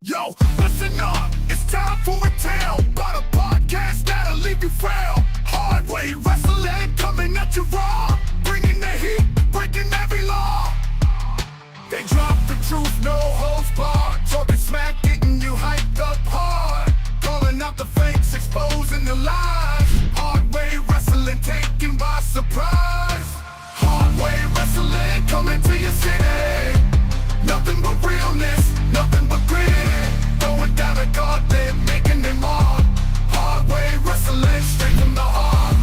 Yo, listen up, it's time for a tale about a podcast that'll leave you frail. Hard way wrestling coming at you raw, bringing the heat, breaking every law. They drop the truth, no holds barred, talking smack, getting you hyped up hard, calling out the fakes, exposing the lies. Hard way wrestling taken by surprise. Hard way wrestling coming to your city. Nothing but realness, nothing but grit. Going down a gauntlet, making them hard. Hard way wrestling, straight from the heart.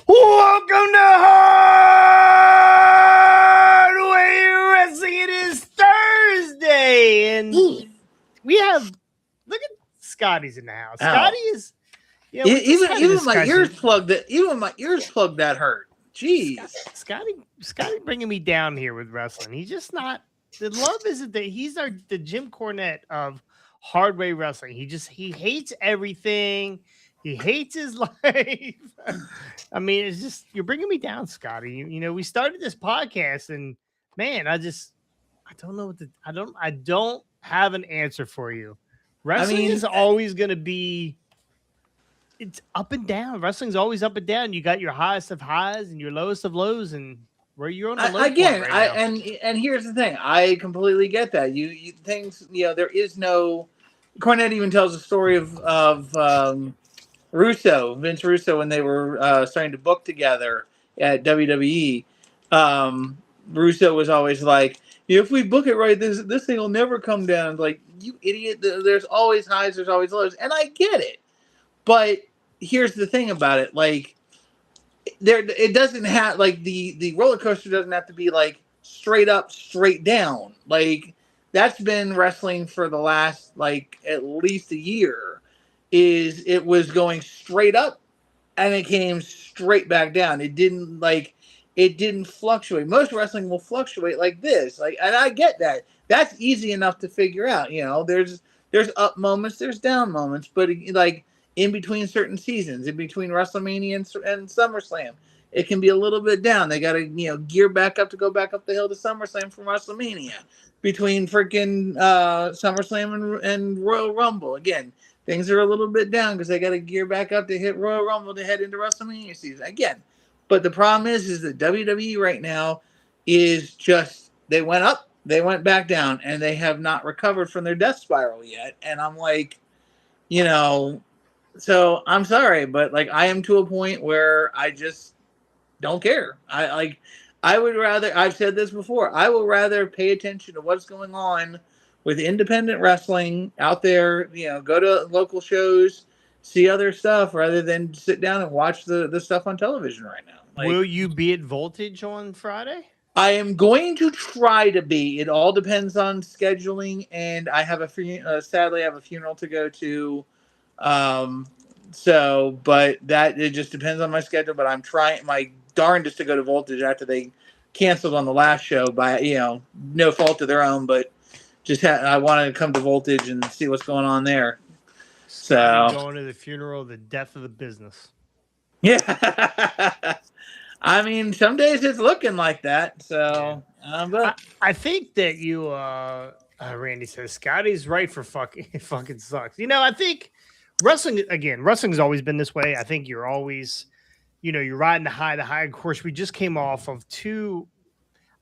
Welcome to Hard Way Wrestling. It is Thursday, and we have, look at Scotty's in the house. Scotty is, you know, even my ears plugged that. Even my ears plugged that hurt. Jeez, Scotty bringing me down here with wrestling. He's just not. The love isn't that he's the Jim Cornette of Hard Way Wrestling. He hates everything. He hates his life. I mean, it's just, you're bringing me down, Scotty. You know, we started this podcast, and man, I don't know I don't have an answer for you. Wrestling is always going to be. It's up and down. Wrestling's always up and down. You got your highest of highs and your lowest of lows, and where you're on the low again. Point right now. And here's the thing. I completely get that. You things. You know, there is no. Cornette even tells a story of Vince Russo, when they were starting to book together at WWE. Russo was always like, "If we book it right, this thing will never come down." Like, you idiot! There's always highs. There's always lows, and I get it. But here's the thing about it, like it doesn't have like the roller coaster doesn't have to be like straight up, straight down. Like that's been wrestling for the last like at least a year. It was going straight up and it came straight back down. It didn't fluctuate. Most wrestling will fluctuate like this. Like, and I get that. That's easy enough to figure out. You know, there's up moments, there's down moments, but like in between certain seasons, in between WrestleMania and SummerSlam, it can be a little bit down. They got to, gear back up to go back up the hill to SummerSlam from WrestleMania. Between freaking SummerSlam and Royal Rumble, again, things are a little bit down because they got to gear back up to hit Royal Rumble to head into WrestleMania season again. But the problem is that WWE right now is just, they went up, they went back down, and they have not recovered from their death spiral yet. And I'm like, so I'm sorry, but like I am to a point where I just don't care. I would rather, I've said this before, I will rather pay attention to what's going on with independent wrestling out there, go to local shows, see other stuff rather than sit down and watch the stuff on television right now. Like, will you be at Voltage on Friday? I am going to try to be. It all depends on scheduling, and I have sadly I have a funeral to go to. But it just depends on my schedule, but I'm trying my darndest to go to Voltage after they canceled on the last show by, no fault of their own, but just I wanted to come to Voltage and see what's going on there. So I'm going to the funeral, the death of the business. Yeah. I mean, some days it's looking like that. So, but I think that you, Randy says Scotty's right for fucking sucks. I think wrestling's always been this way. I think you're always, you're riding the high. Of course, we just came off of two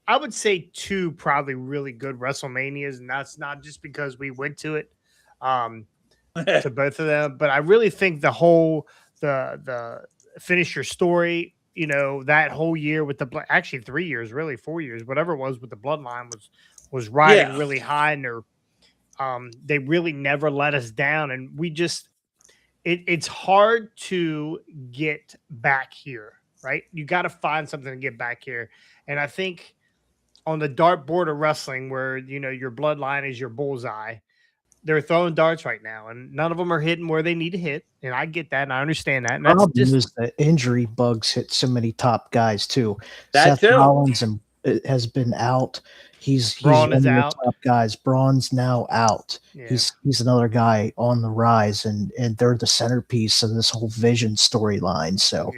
probably really good WrestleManias, and that's not just because we went to it, to both of them. But I really think the finish your story, that whole year with actually 3 years, really 4 years, whatever it was with the Bloodline was riding really high, and they really never let us down, and we just. It's hard to get back here, right? You got to find something to get back here. And I think on the dartboard of wrestling where, your bloodline is your bullseye, they're throwing darts right now, and none of them are hitting where they need to hit. And I get that, and I understand that. And that's just the injury bugs hit so many top guys too. Seth Rollins has been out. He's Braun one is of the out. top guys. Braun's now out. Yeah. He's another guy on the rise, and they're the centerpiece of this whole Vision storyline. So,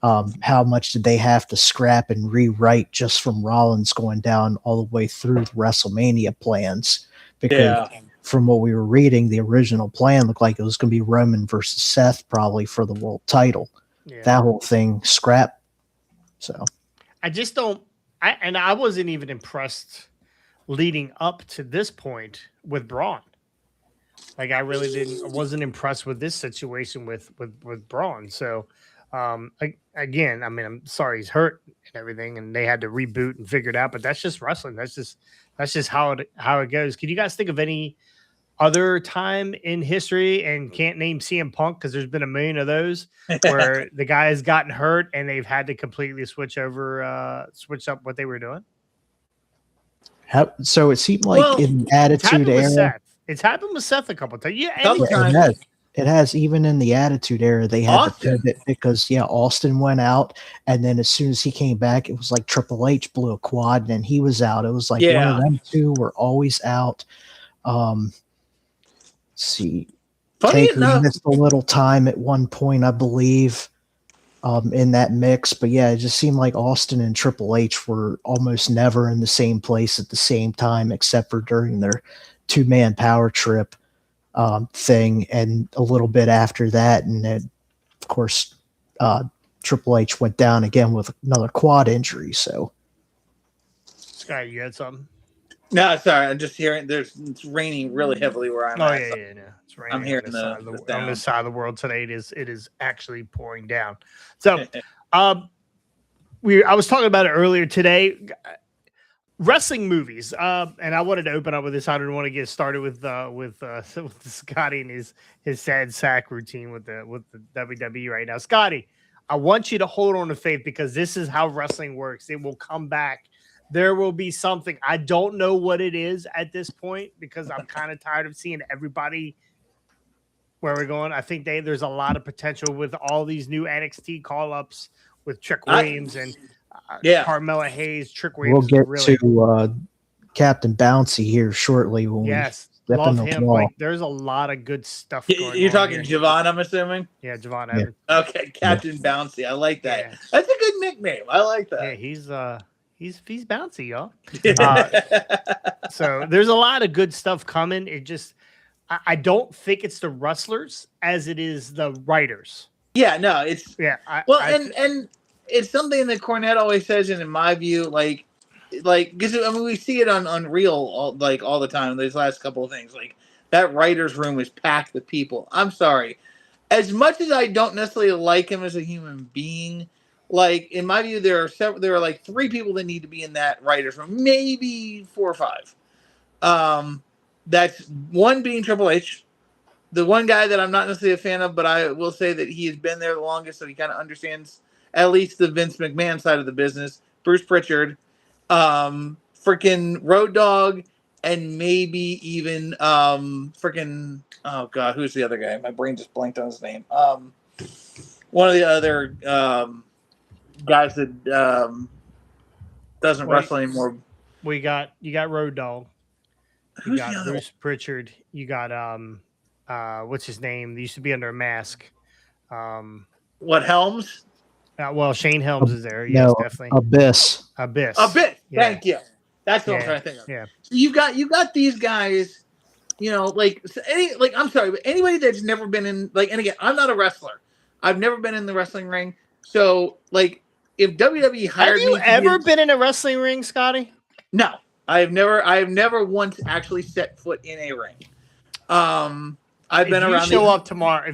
how much did they have to scrap and rewrite just from Rollins going down all the way through the WrestleMania plans? Because from what we were reading, the original plan looked like it was going to be Roman versus Seth probably for the world title. Yeah. That whole thing scrapped. So I just don't. I wasn't even impressed leading up to this point with Braun. Like I wasn't impressed with this situation with Braun. So again, I mean, I'm sorry he's hurt and everything, and they had to reboot and figure it out. But that's just wrestling. That's just how it goes. Can you guys think of any other time in history, and can't name CM Punk because there's been a million of those where the guy has gotten hurt and they've had to completely switch up what they were doing? So it seemed like in Attitude Era. It's happened with Seth a couple times. Yeah, it has. Even in the Attitude Era, they had to pivot because Austin went out, and then as soon as he came back, it was like Triple H blew a quad, and then he was out. It was like one of them two were always out. Let's see, Taker missed a little time at one point, I believe, in that mix. But yeah, it just seemed like Austin and Triple H were almost never in the same place at the same time, except for during their two-man power trip thing, and a little bit after that. And then, of course, Triple H went down again with another quad injury. So, Sky, you had something? No, sorry. I'm just hearing it's raining really heavily where I'm at. Yeah. It's raining. I'm hearing on this side of the world today. It is actually pouring down. So, I was talking about it earlier today. Wrestling movies, and I wanted to open up with this. I didn't want to get started with Scotty and his sad sack routine with the WWE right now. Scotty, I want you to hold on to faith because this is how wrestling works. It will come back. There will be something. I don't know what it is at this point because I'm kind of tired of seeing everybody where we're going. I think there's a lot of potential with all these new NXT call-ups with Trick Williams and Carmella Hayes. Trick Williams. We'll get to Captain Bouncy here shortly. When we step love in the him. wall. Like, there's a lot of good stuff going on. You're talking Javon, I'm assuming? Yeah, Javon Evans. Okay, Captain Bouncy. I like that. Yeah. That's a good nickname. I like that. Yeah, he's bouncy, y'all. So there's a lot of good stuff coming. It just I don't think it's the wrestlers as it is the writers. Yeah, no, it's and it's something that Cornette always says, and in my view, like because I mean we see it on Unreal all the time. These last couple of things, like that writers' room is packed with people. I'm sorry, as much as I don't necessarily like him as a human being, like in my view, there are like 3 people that need to be in that writers' room, maybe 4 or 5. That's one being Triple H, the one guy that I'm not necessarily a fan of, but I will say that he has been there the longest, so he kind of understands at least the Vince McMahon side of the business. Bruce Pritchard, freaking Road Dogg, and maybe even freaking who's the other guy? My brain just blanked on his name. One of the other guys that doesn't wrestle anymore. You got Road Dogg. You got Bruce Pritchard. You got what's his name? They used to be under a mask. What, Helms? Well, Shane Helms is there. Yes, definitely. Abyss. Yeah. Thank you. That's what I'm trying to think of. Yeah. So you got these guys, I'm sorry, but anybody that's never been in, and again, I'm not a wrestler. I've never been in the wrestling ring. So if WWE hired me, have you ever been in a wrestling ring, Scotty? No, I have never once actually set foot in a ring. I've been around. If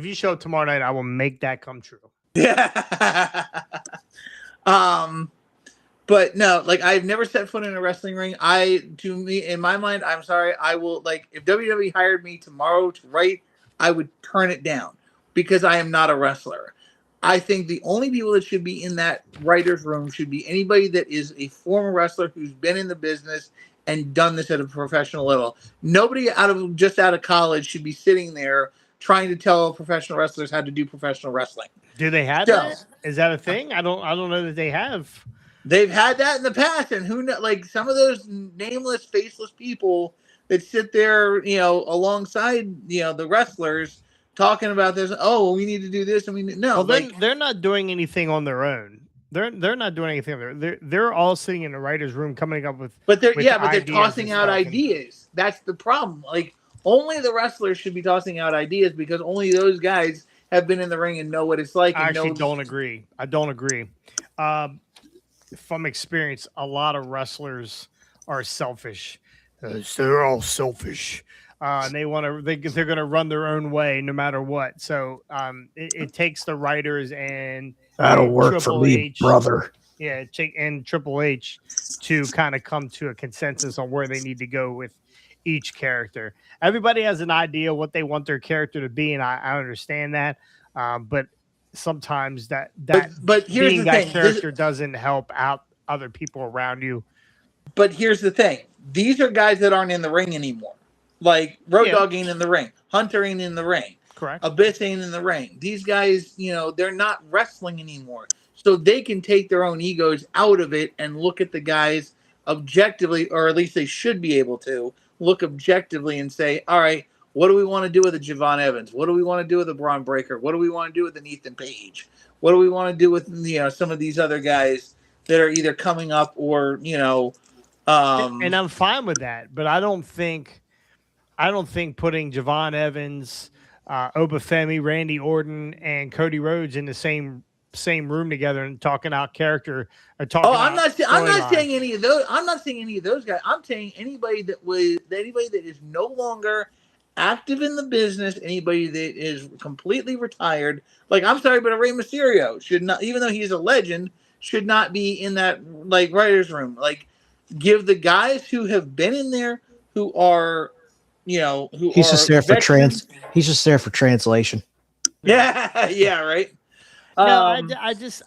you show up tomorrow night, I will make that come true. Yeah. But no, I've never set foot in a wrestling ring. In my mind, I'm sorry, I will if WWE hired me tomorrow to write, I would turn it down because I am not a wrestler. I think the only people that should be in that writer's room should be anybody that is a former wrestler who's been in the business and done this at a professional level. Nobody out of college should be sitting there trying to tell professional wrestlers how to do professional wrestling. Do they have that? Is that a thing? I don't know that they have. They've had that in the past, and who knows? Some of those nameless, faceless people that sit there, alongside, the wrestlers, talking about this. Oh, we need to do this, and no. Well, they're not doing anything on their own. They're not doing anything. They're all sitting in the writers' room, coming up with. But they're ideas tossing out ideas. That's the problem. Like, only the wrestlers should be tossing out ideas because only those guys have been in the ring and know what it's like. I actually don't agree. I don't agree. From experience, a lot of wrestlers are selfish. They're all selfish. And they're going to run their own way no matter what. So it takes the writers and that'll work for me, brother. Yeah, and Triple H to kind of come to a consensus on where they need to go with each character. Everybody has an idea what they want their character to be, and I understand that. But sometimes that but here's being the that thing. character doesn't help out other people around you. But here's the thing. These are guys that aren't in the ring anymore. Like Road Dogg ain't in the ring. Hunter ain't in the ring. Correct. Abyss ain't in the ring. These guys, they're not wrestling anymore. So they can take their own egos out of it and look at the guys objectively, or at least they should be able to look objectively and say, all right, what do we want to do with a Javon Evans? What do we want to do with a Braun Breaker? What do we want to do with an Ethan Page? What do we want to do with some of these other guys that are either coming up or and I'm fine with that, but I don't think putting Javon Evans, Obafemi, Randy Orton, and Cody Rhodes in the same room together and talking out character or talking. I'm not saying any of those. I'm not saying any of those guys. I'm saying anybody that is no longer active in the business, anybody that is completely retired. Like, I'm sorry, but a Rey Mysterio should not, even though he's a legend, should not be in that writers' room. Like, give the guys who have been in there, who are. He's just there He's just there for translation. Yeah, right. No, I just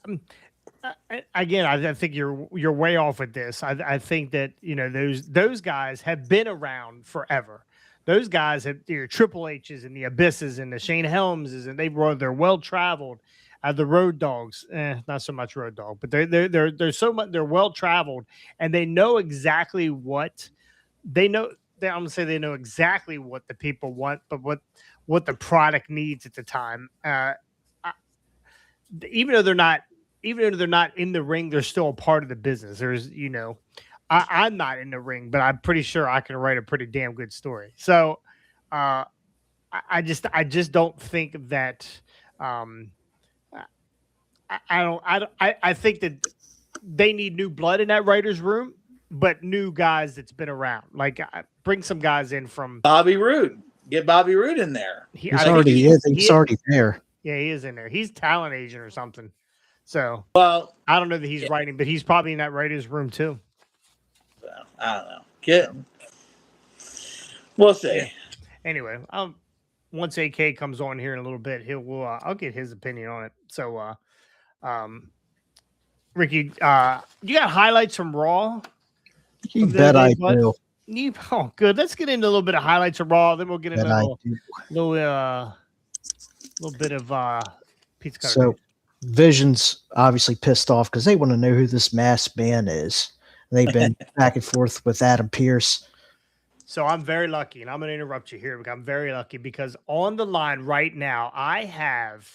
again, I think you're way off with this. I think that those guys have been around forever. Those guys have Triple H's and the Abysses and the Shane Helmses, and they're well traveled. The Road Dogs, not so much Road Dogg, but they're well traveled, and they know exactly what they know. I'm gonna say they know exactly what the people want, but what the product needs at the time. Even though they're not in the ring, they're still a part of the business. There's, I'm not in the ring, but I'm pretty sure I can write a pretty damn good story. So, I just don't think that. I think that they need new blood in that writers' room. But new guys that's been around, bring some guys in from Bobby Roode. Get Bobby Roode in there. He's already there. Yeah, he is in there. He's talent agent or something. So, well, I don't know that he's writing, but he's probably in that writers' room too. Well, I don't know. We'll see. Yeah. Anyway, once AK comes on here in a little bit, I'll get his opinion on it. So, Ricky, you got highlights from Raw? You bet I do. Good. Let's get into a little bit of highlights of Raw. Then we'll get into a little bit of pizza cutter. So, Vision's obviously pissed off because they want to know who this masked man is. They've been back and forth with Adam Pearce. So I'm very lucky, and I'm going to interrupt you here, but I'm very lucky because on the line right now, I have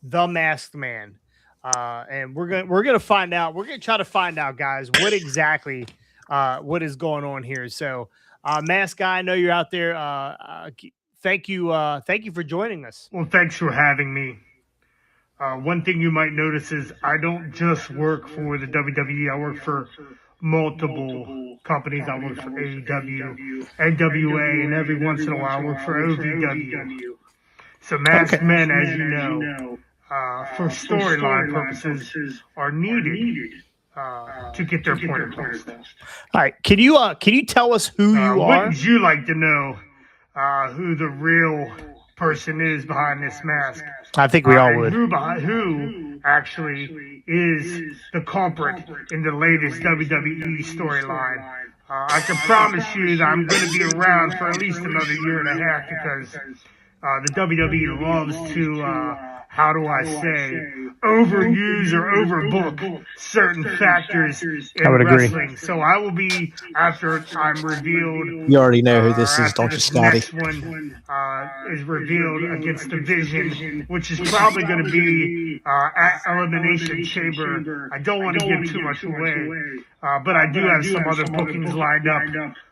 the masked man. And we're gonna find out. We're gonna try to find out, guys, what exactly what is going on here. So, Mask Guy, I know you're out there. Thank you for joining us. Well, thanks for having me. One thing you might notice is I don't just work for the WWE. I work for multiple companies. I work for AEW, NWA, and every once in a while I work for OVW. So, Masked Men, as you know. For storyline purposes are needed to get their point across. All right, can you tell us who you are? Wouldn't you like to know who the real person is behind this mask? I think we all would. Who actually is the culprit in the latest WWE storyline? I can promise you that I'm going to be around for at least another year and a half because the WWE loves to how do I say, overuse or overbook certain factors in I would agree. wrestling. So I will be, after I'm revealed, You already know who this is, after don't you, this Scotty? next one is revealed against the Vision, which is probably going to be at Elimination Chamber. I don't want to give too much away, but I do have some other bookings lined up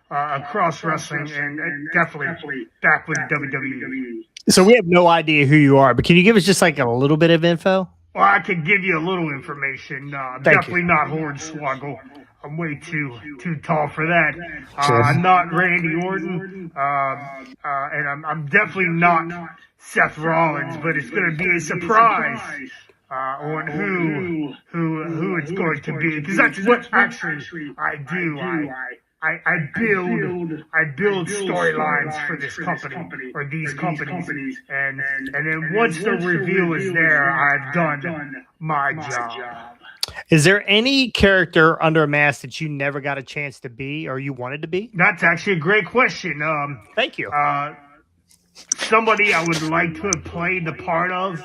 across wrestling, and definitely back with WWE. So we have no idea who you are, but can you give us just like a little bit of info? Well, I could give you a little information. Definitely not Hornswoggle. I'm way too tall for that. I'm not Randy Orton, and I'm definitely not Seth Rollins. But it's going to be a surprise on who it's going to be, because that's what actually I do. I build storylines for this company or these companies, and then once the reveal is there, I've done my job. Is there any character under a mask that you never got a chance to be or you wanted to be? That's actually a great question. Thank you. Somebody I would like to have played the part of.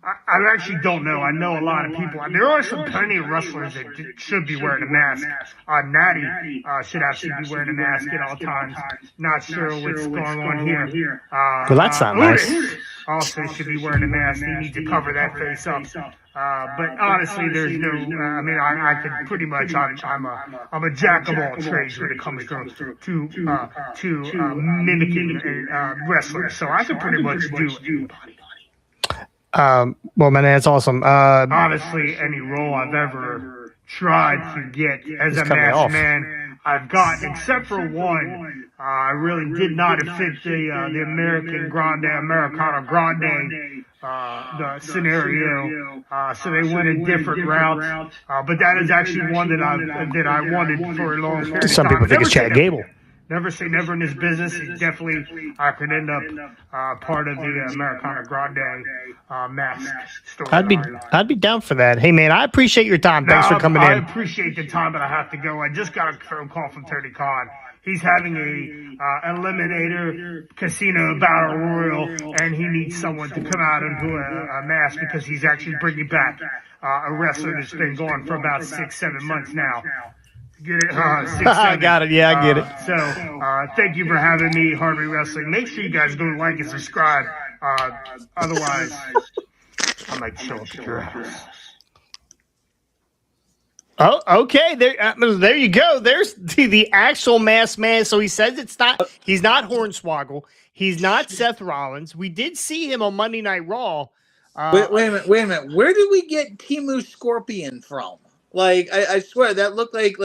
I actually don't know. I know a lot of people. There are plenty of wrestlers that should be wearing a mask. Natty should actually be wearing a mask at all times. Not sure what's going on here. Well, that's not nice. Otis also should be wearing a mask. He needs to cover that face up. But honestly, there's no. I mean, I could pretty much. I'm a jack of all trades when it comes to mimicking wrestlers. So I could pretty much do anybody. Well, man, that's awesome. Honestly, any role I've ever tried to get as a masked man, I've gotten, except for one. I really did not fit the American Grande, Americana Grande, the scenario. So they went a different route. But that is actually one that I wanted for a long period of time. Some people think it's Chad Gable. Never say never in this business. It definitely could end up part of the Americana Grande mask story. I'd be down for that. Hey man, I appreciate your time. Thanks for coming in. I appreciate the time, but I have to go. I just got a phone call from Tony Khan. He's having a Eliminator Casino Battle Royal, and he needs someone to come out and do a mask because he's actually bringing back a wrestler that's been gone for about 6-7 months now. Get it? 6, I got it. Yeah, I get it. So, thank you for having me, Hardway Wrestling. Make sure you guys go like and subscribe. Otherwise, I might show up at your house. Oh, okay. There you go. There's the actual masked man. So he says he's not Hornswoggle. He's not Seth Rollins. We did see him on Monday Night Raw. Wait a minute. Where did we get Timu Scorpion from? Like, I swear that looked like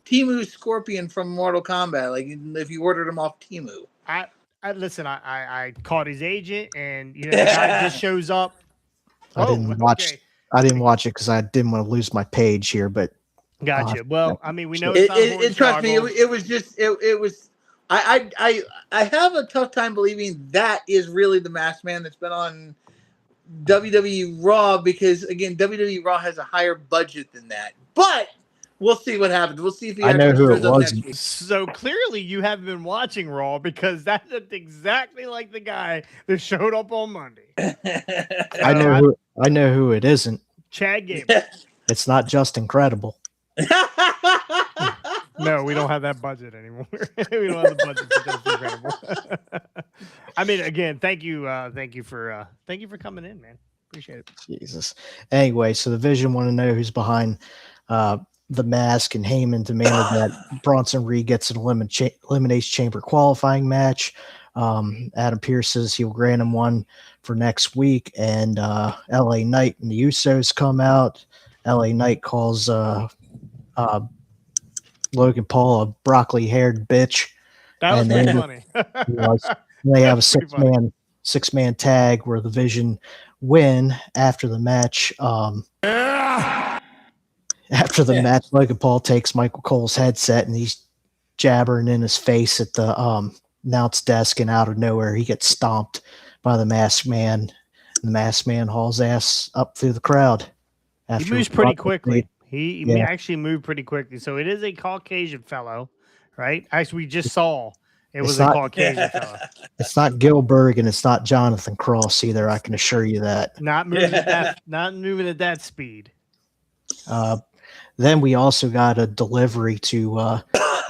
Timu Scorpion from Mortal Kombat. Like, if you ordered him off Timu. Listen. I called his agent, and the guy just shows up. I didn't watch it because I didn't want to lose my page here. But gotcha. Well, I mean, we know it's trust me. It was just it was. I have a tough time believing that is really the masked man that's been on WWE Raw, because again, WWE Raw has a higher budget than that. But we'll see what happens. We'll see if I know who it was. So clearly, you haven't been watching Raw, because that looked exactly like the guy that showed up on Monday. I know who it isn't. Chad Gable. It's not just Incredible. No, we don't have that budget anymore. We don't have the budget for Just Incredible. I mean, again, thank you for coming in, man. Appreciate it. Jesus. Anyway, so the Vision want to know who's behind the mask, and Heyman demanded that Bronson Reed gets an Elimination Chamber qualifying match. Adam Pearce says he'll grant him one for next week, and LA Knight and the Usos come out. LA Knight calls Logan Paul a broccoli-haired bitch. That was pretty funny. They have a six-man tag where the Vision win after the match. After the match, Logan Paul takes Michael Cole's headset and he's jabbering in his face at the announce desk, and out of nowhere he gets stomped by the masked man. And the masked man hauls ass up through the crowd. He moves pretty quickly. He actually moved pretty quickly. So it is a Caucasian fellow, right? Actually, we just saw It It's was a not- Caucasian fella. It's not Gilbert and it's not Jonathan Cross either. I can assure you that. Not moving at that. Not moving at that speed. Then we also got a delivery to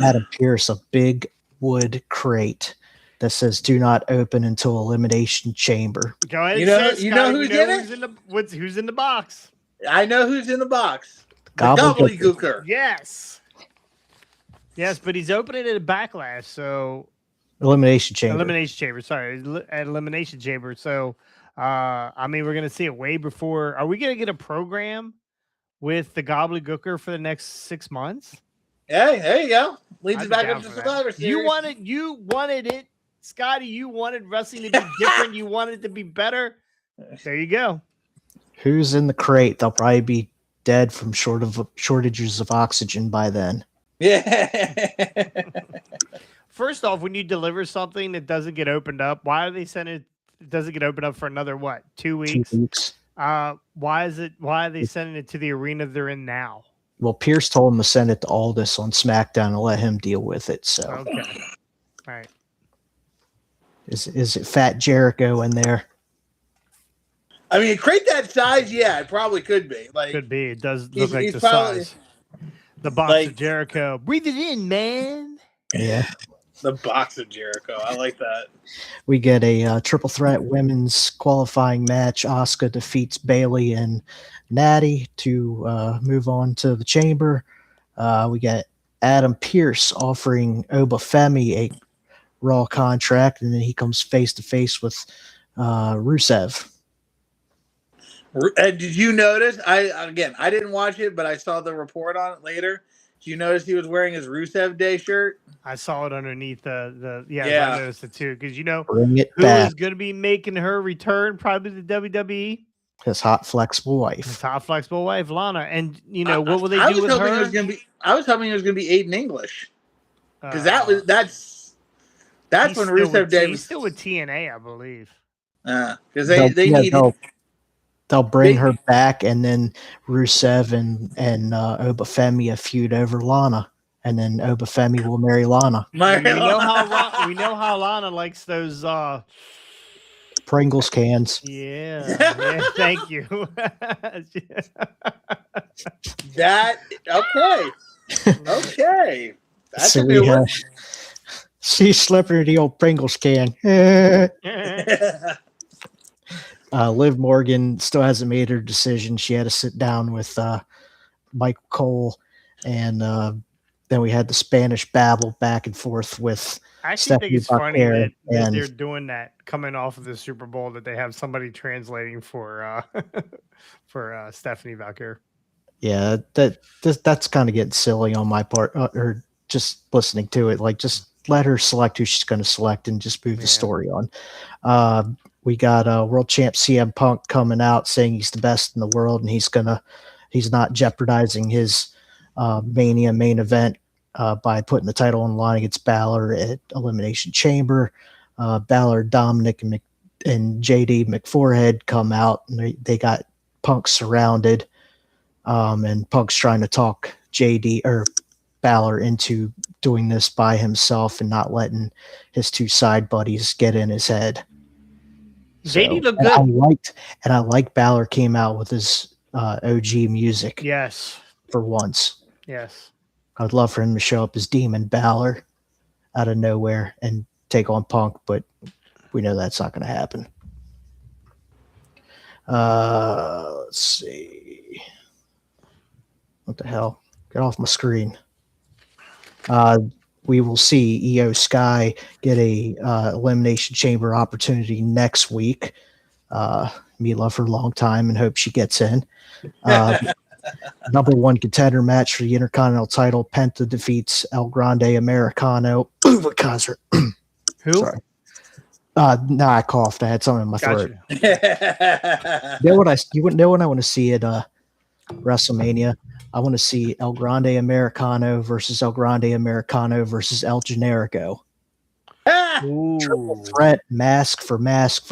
Adam Pierce, a big wood crate that says "Do not open until Elimination Chamber." Go ahead. You know- and say it, you know Scotty. who's We know in it? who's in the who's in the box. I know who's in the box. The Gobbledygooker. gobbledygooker. Yes. Yes, but he's opening it at Backlash, so Elimination Chamber. Elimination Chamber. Sorry, at Elimination Chamber. So, I mean, we're gonna see it way before. Are we gonna get a program with the Gobbledygooker for the next 6 months? Hey, there you go. Leads I'd us be back down up to for that. Survivor Series. You wanted it, Scotty. You wanted wrestling to be different. You wanted it to be better. There you go. Who's in the crate? They'll probably be dead from shortages of oxygen by then. Yeah. First off, when you deliver something that doesn't get opened up, why are they sending it doesn't get opened up for another 2 weeks? 2 weeks. Why are they sending it to the arena they're in now? Well, Pierce told him to send it to Aldis on SmackDown and let him deal with it. So, Okay. All right. is it Fat Jericho in there? I mean, a crate that size, yeah, it probably could be. Like, Could be. It does He's- look like he's the probably- size. The box like- of Jericho. Breathe it in, man. Yeah. the box of Jericho. I like that. We get a triple threat women's qualifying match. Asuka defeats Bailey and Natty to move on to the chamber. We get Adam Pierce offering Obafemi a Raw contract, and then he comes face to face with Rusev. Did you notice? I didn't watch it, but I saw the report on it later. Did you notice he was wearing his Rusev Day shirt? I saw it underneath the Yeah. I noticed it too. Because Bring it who back. is going to be making her return? Probably the WWE. His hot, flexible His wife. top flexible wife, Lana. And what will they I do was with hoping her? It was gonna be, I was hoping it was going to be Aiden English because that's he's when still Rusev with- Day He's was still with TNA, I believe. because They'll- they yeah, needed. they'll bring they- her back, and then Rusev and Obafemi feud over Lana, and then Obafemi will marry Lana. We know how Lana likes those. Pringles cans. Yeah. Thank you. that okay. That's So a new we one. have she's slipping the old Pringles can. Liv Morgan still hasn't made her decision. She had to sit down with Mike Cole, and then we had the Spanish babble back and forth with I actually think it's funny Buckhair that and- they're doing that coming off of the Super Bowl, that they have somebody translating for Stephanie Valkyr. Yeah, that's kind of getting silly on my part, or just listening to it. Like, just let her select who she's going to select and just move the Yeah. story on. We got world champ CM Punk coming out saying he's the best in the world, and he's not jeopardizing his Mania main event by putting the title on the line against Balor at Elimination Chamber. Balor, Dominic, and JD McForehead come out, and they got Punk surrounded. And Punk's trying to talk JD or Balor into doing this by himself and not letting his two side buddies get in his head. JD looked and good. I like Balor came out with his OG music Yes. for once. Yes. I'd love for him to show up as Demon Balor out of nowhere and take on Punk, but we know that's not going to happen. Let's see. What the hell? Get off my screen. We will see Io Sky get a Elimination Chamber opportunity next week. Me love her a long time and hope she gets in. Number one contender match for the Intercontinental title. Penta defeats El Grande Americano. Kaiser. Who? Sorry. No, I coughed. I had something in my throat. Gotcha. You know what I want to see at WrestleMania? I want to see El Grande Americano versus El Grande Americano versus El Generico. Triple Ooh, threat, mask for mask.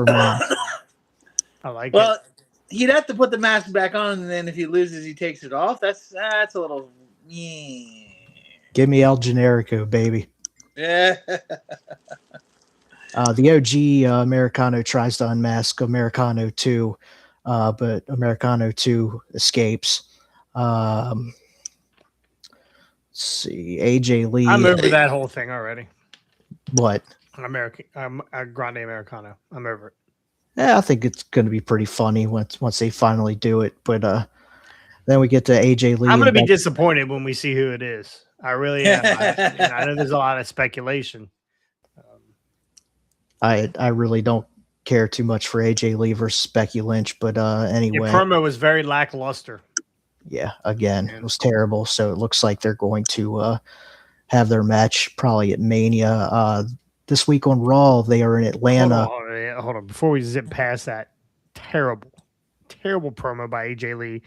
I like Well, it. he'd have to put the mask back on, and then if he loses, he takes it off. That's a little. Yeah. Give me El Generico, baby. Yeah. The OG Americano tries to unmask Americano 2, but Americano 2 escapes. Let's see, AJ Lee. I'm over that whole thing already. What? American, Grande Americano. I'm over it. Yeah, I think it's going to be pretty funny once they finally do it. But then we get to AJ Lee. I'm going to be and disappointed when we see who it is. I really am. I know there's a lot of speculation. I really don't care too much for AJ Lee versus Becky Lynch, but anyway, Your promo was very lackluster. Yeah, again, it was terrible. So it looks like they're going to have their match probably at Mania. This week on Raw, they are in Atlanta. Hold on. Before we zip past that, terrible promo by AJ Lee.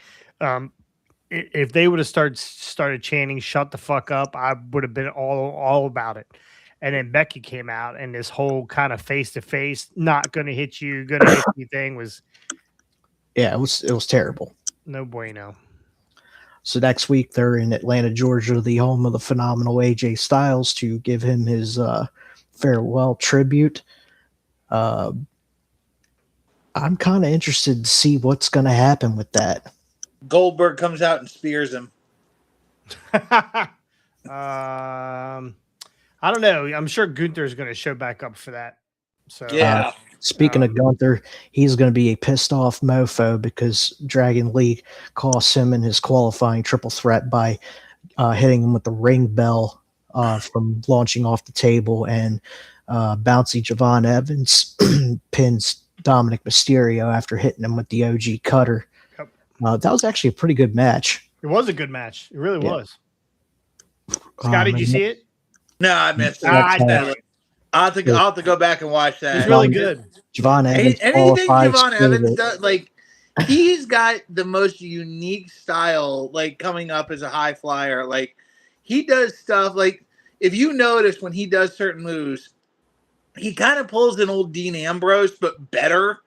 If they would have started chanting "Shut the fuck up," I would have been all about it. And then Becky came out, and this whole kind of face to face, not going to hit you, going to hit you thing was. Yeah, it was terrible. No bueno. So next week they're in Atlanta, Georgia, the home of the phenomenal AJ Styles, to give him his farewell tribute. I'm kind of interested to see what's going to happen with that. Goldberg comes out and spears him. I don't know. I'm sure Gunther's going to show back up for that. So yeah. Speaking of Gunther, he's going to be a pissed off mofo because Dragon Lee cost him in his qualifying triple threat by hitting him with the ring bell from launching off the table, and bouncy Javon Evans pins Dominic Mysterio after hitting him with the OG cutter. Yep. That was actually a pretty good match. It was a good match. It really was. Scotty, did you see it? No, I missed it. I'll have to go back and watch that. It's really good. Javon Evans. Anything Javon Evans does, like, he's got the most unique style, like, coming up as a high flyer. Like, he does stuff, like, if you notice when he does certain moves, he kind of pulls an old Dean Ambrose, but better.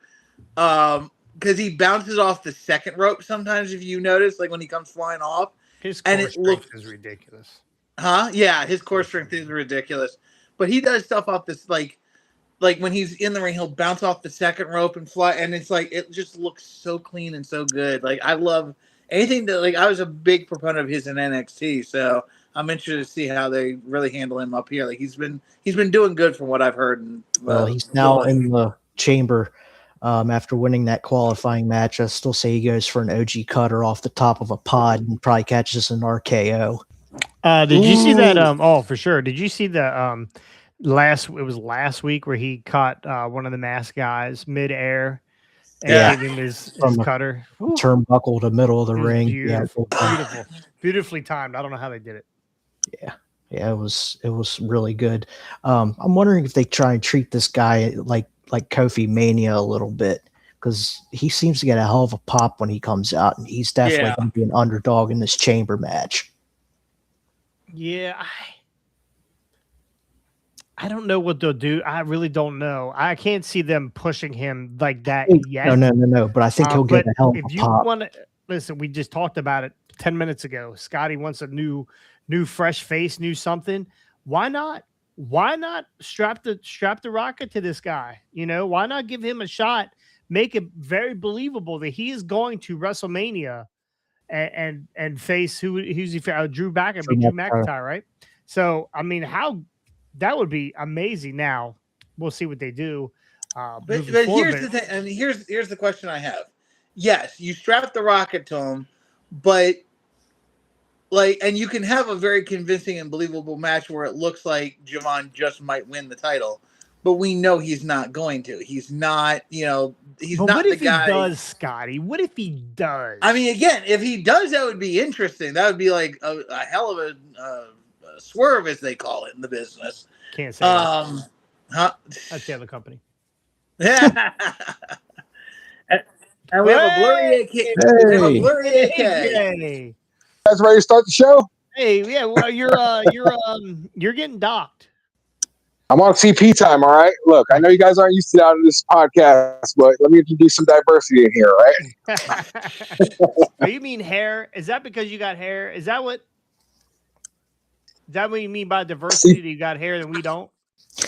Because he bounces off the second rope sometimes, if you notice, like, when he comes flying off. His core strength is ridiculous. Huh? Yeah, his core strength is ridiculous. But he does stuff off this, like when he's in the ring, he'll bounce off the second rope and fly, and it's like it just looks so clean and so good. Like, I love anything that, like, I was a big proponent of his in NXT, so I'm interested to see how they really handle him up here. Like, he's been doing good from what I've heard. And well, he's now in the chamber after winning that qualifying match. I still say he goes for an OG cutter off the top of a pod and probably catches an RKO. Did you see that? Oh, for sure. Did you see the last week where he caught one of the masked guys midair and gave him his cutter? Turnbuckle to middle of the ring. Beautiful. Beautifully timed. I don't know how they did it. Yeah, it was really good. I'm wondering if they try and treat this guy like Kofi Mania a little bit, because he seems to get a hell of a pop when he comes out, and he's definitely going to be an underdog in this chamber match. Yeah, I don't know what they'll do. I really don't know. I can't see them pushing him like that yet. No. But I think he'll get a hell of a pop. If you want to listen, we just talked about it 10 minutes ago. Scotty wants a new fresh face, new something. Why not? Why not strap the rocket to this guy? You know, why not give him a shot? Make it very believable that he is going to WrestleMania and face who's he? Drew McIntyre, right? So, I mean, that would be amazing. Now we'll see what they do. But here's the thing, and here's the question I have. Yes, you strap the rocket to him, but and you can have a very convincing and believable match where it looks like Javon just might win the title, but we know he's not going to. He's not, he's not the guy. What if he does, Scotty? What if he does? I mean, again, if he does, that would be interesting. That would be like a hell of a swerve, as they call it in the business. Can't say that. That's the other company. Yeah. And we have a blurry AK. We have a blurry AK. Hey. Guys ready to start the show? Hey, yeah, well, you're getting docked. I'm on CP time, all right? Look, I know you guys aren't used to that on this podcast, but let me introduce some diversity in here, right? Oh, you mean hair? Is that because you got hair? Is that what? that what you mean by diversity? That you got hair and we don't?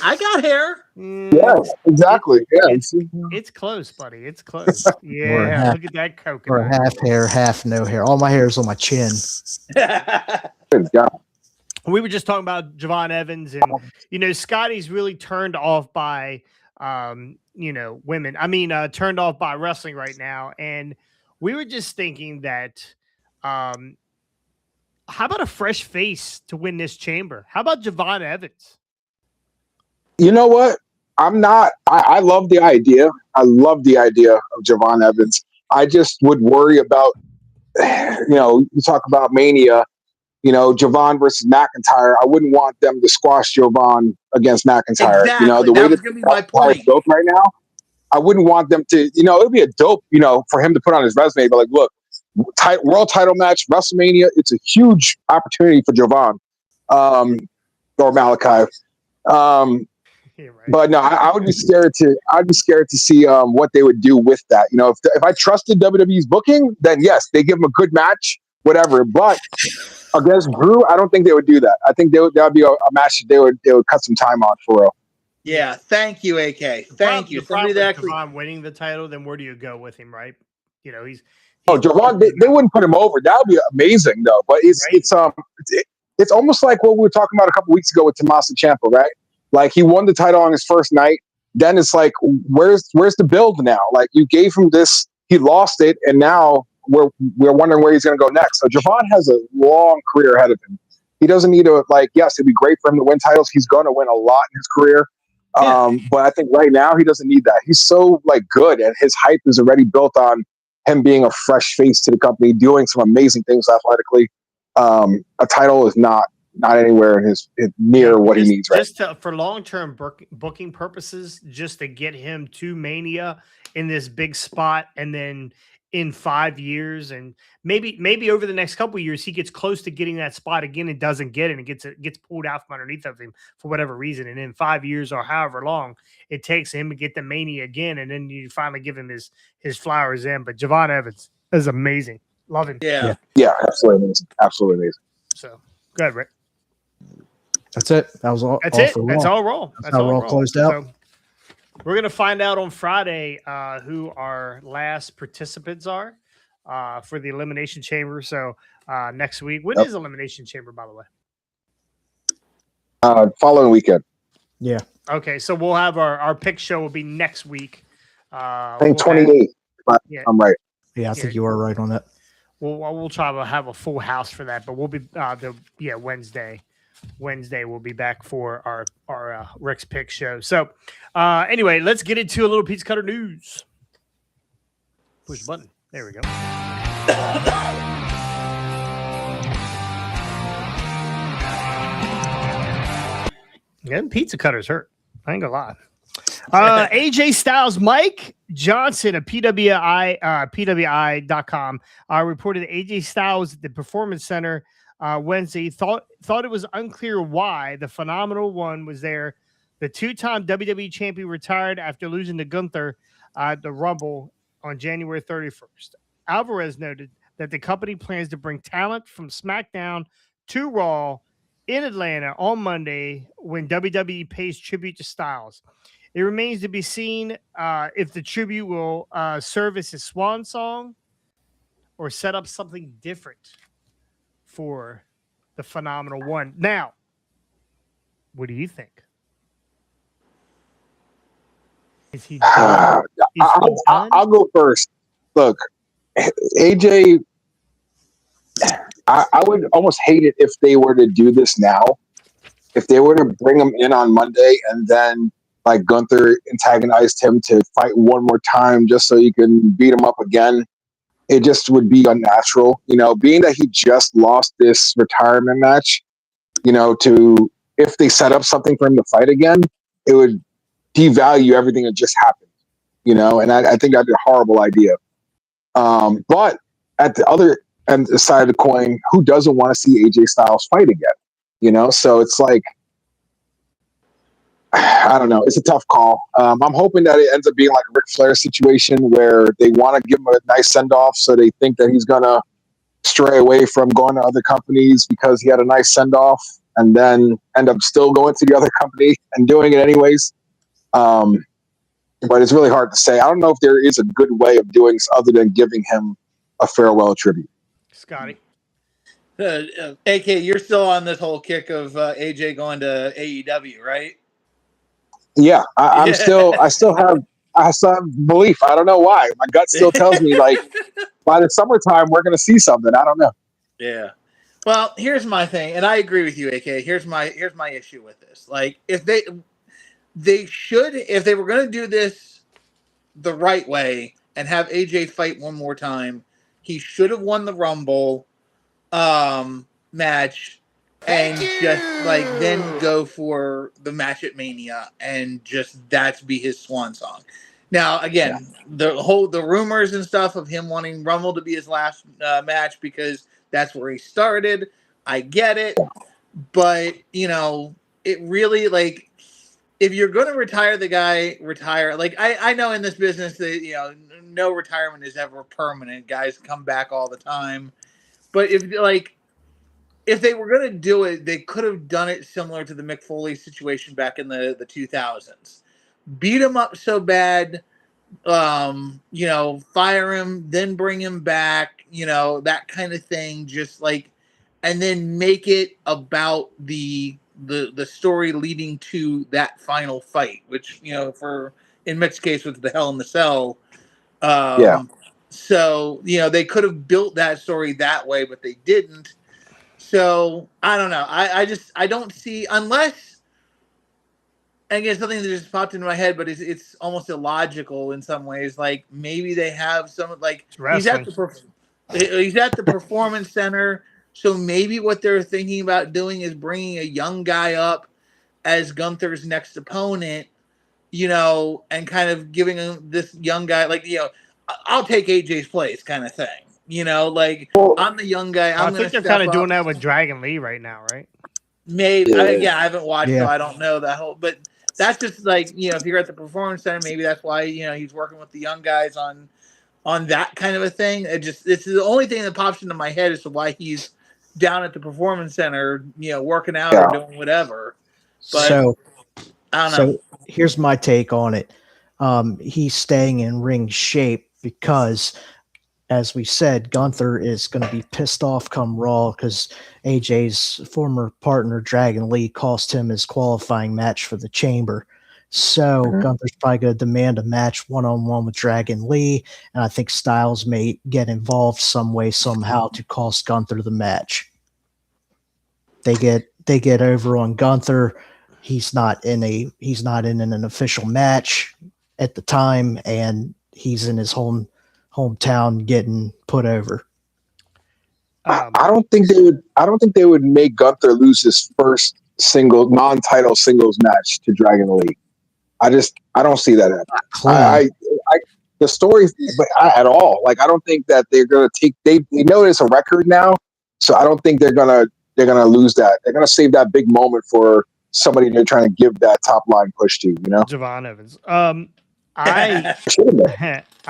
I got hair. Yeah, exactly. It's close, buddy. It's close. Yeah, half- look at that Or coconut. half hair, half no hair. All my hair is on my chin. Good God. We were just talking about Javon Evans, and Scotty's really turned off by women. I mean, turned off by wrestling right now. And we were just thinking that how about a fresh face to win this chamber? How about Javon Evans? You know what? I love the idea. I love the idea of Javon Evans. I just would worry about, you talk about Mania, Javon versus McIntyre. I wouldn't want them to squash Javon against McIntyre. Exactly. The way that was going to be my point. Dope right now, I wouldn't want them to, it would be a dope, for him to put on his resume, but like, look, world title match, WrestleMania, it's a huge opportunity for Javon or Malachi. Yeah, right. But no, I would be scared to. I'd be scared to see what they would do with that. If I trusted WWE's booking, then yes, they give him a good match, whatever. But against Drew, I don't think they would do that. I think that would be a match that they would cut some time on for real. Yeah, thank you, AK. Thank you. The Somebody problem that with actually. Javon winning the title, then where do you go with him, right? He's Javon, they wouldn't put him over. That would be amazing, though. But it's almost like what we were talking about a couple weeks ago with Tommaso Ciampa, right? Like he won the title on his first night. Then it's like, where's the build now? Like you gave him this, he lost it, and now we're wondering where he's going to go next. So Javon has a long career ahead of him. He doesn't need to yes, it'd be great for him to win titles. He's going to win a lot in his career. But I think right now he doesn't need that. He's so good, and his hype is already built on him being a fresh face to the company, doing some amazing things athletically. A title is not anywhere near what he needs right. Just for long-term booking purposes, just to get him to Mania in this big spot, and then in 5 years, and maybe over the next couple of years, he gets close to getting that spot again and doesn't get it, and gets pulled out from underneath of him for whatever reason. And in 5 years or however long it takes him to get the Mania again, and then you finally give him his flowers in. But Javon Evans is amazing. Love him. Yeah, absolutely amazing. Absolutely amazing. So go ahead, Rick. That's it. That was all. That's it. That's all roll. That's how Raw closed out. So we're gonna find out on Friday who our last participants are for the Elimination Chamber. So next week, when is Elimination Chamber, by the way? Following weekend. Yeah. Okay, so we'll have our pick show will be next week. I think 28. I'm right. Yeah, I think you are right on that. We'll try to have a full house for that, but we'll be Wednesday. Wednesday we'll be back for our Rick's Pick show. So anyway, let's get into a little pizza cutter news. Push the button. There we go. Yeah, pizza cutters hurt. I ain't gonna lie. AJ Styles, Mike Johnson of PWI.com reported that AJ Styles at the Performance Center Wednesday thought it was unclear why the Phenomenal One was there. The two-time WWE champion retired after losing to Gunther at the Rumble on January 31st. Alvarez noted that the company plans to bring talent from SmackDown to Raw in Atlanta on Monday when WWE pays tribute to Styles. It remains to be seen if the tribute will serve as his swan song or set up something different for the Phenomenal One. Now, what do you think? Is he done? I'll go first. Look, AJ, I would almost hate it if they were to do this now. If they were to bring him in on Monday and then like Gunther antagonized him to fight one more time just so you can beat him up again, it just would be unnatural. Being that he just lost this retirement match, if they set up something for him to fight again, it would devalue everything that just happened, and I think that'd be a horrible idea. But at the other end side of the coin, who doesn't want to see AJ Styles fight again? So it's like, I don't know. It's a tough call. I'm hoping that it ends up being like a Ric Flair situation where they want to give him a nice send-off, so they think that he's going to stray away from going to other companies because he had a nice send-off. and then end up still going to the other company and doing it anyways. But it's really hard to say. I don't know if there is a good way of doing this other than giving him a farewell tribute. Scotty. AK, you're still on this whole kick of AJ going to AEW, right? Yeah, I still have belief. I don't know why. My gut still tells me like by the summertime we're going to see something. I don't know. Yeah. Well, here's my thing, and I agree with you, AK. Here's my issue with this. Like, if they were going to do this the right way and have AJ fight one more time, he should have won the Rumble match and just like then go for the match at Mania and just that's be his swan song. Now, again, the rumors and stuff of him wanting Rumble to be his last match because that's where he started. I get it, but it really like if you're going to retire the guy, retire. Like I know in this business that no retirement is ever permanent. Guys come back all the time, but if they were going to do it, they could have done it similar to the Mick Foley situation back in the 2000s. Beat him up so bad, fire him, then bring him back, that kind of thing. Just like, and then make it about the story leading to that final fight, which for in Mick's case with the Hell in the Cell. So they could have built that story that way, but they didn't. So I don't know. I don't see unless, and again, something that just popped into my head, but it's almost illogical in some ways. Like maybe they have some like he's at the performance center, so maybe what they're thinking about doing is bringing a young guy up as Gunther's next opponent, and kind of giving him this young guy like I'll take AJ's place kind of thing. I'm the young guy. I think they're kind of doing that with Dragon Lee right now, right? Maybe. I haven't watched, so I don't know that whole. But that's just like if you're at the performance center, maybe that's why he's working with the young guys on that kind of a thing. It's the only thing that pops into my head as to why he's down at the performance center, working out or doing whatever. But so I don't know. So here's my take on it. He's staying in ring shape because, as we said, Gunther is going to be pissed off come Raw because AJ's former partner, Dragon Lee, cost him his qualifying match for the Chamber. So Gunther's probably going to demand a match one-on-one with Dragon Lee, and I think Styles may get involved some way, somehow to cost Gunther the match. They get over on Gunther. He's not in an official match at the time, and he's in his hometown getting put over. I don't think they would make Gunther lose his first non-title singles match to Dragon Lee. I don't see that happening. The story at all. Like I don't think that they're gonna take. They know it's a record now, so I don't think they're gonna lose that. They're gonna save that big moment for somebody they're trying to give that top line push to. Javon Evans. I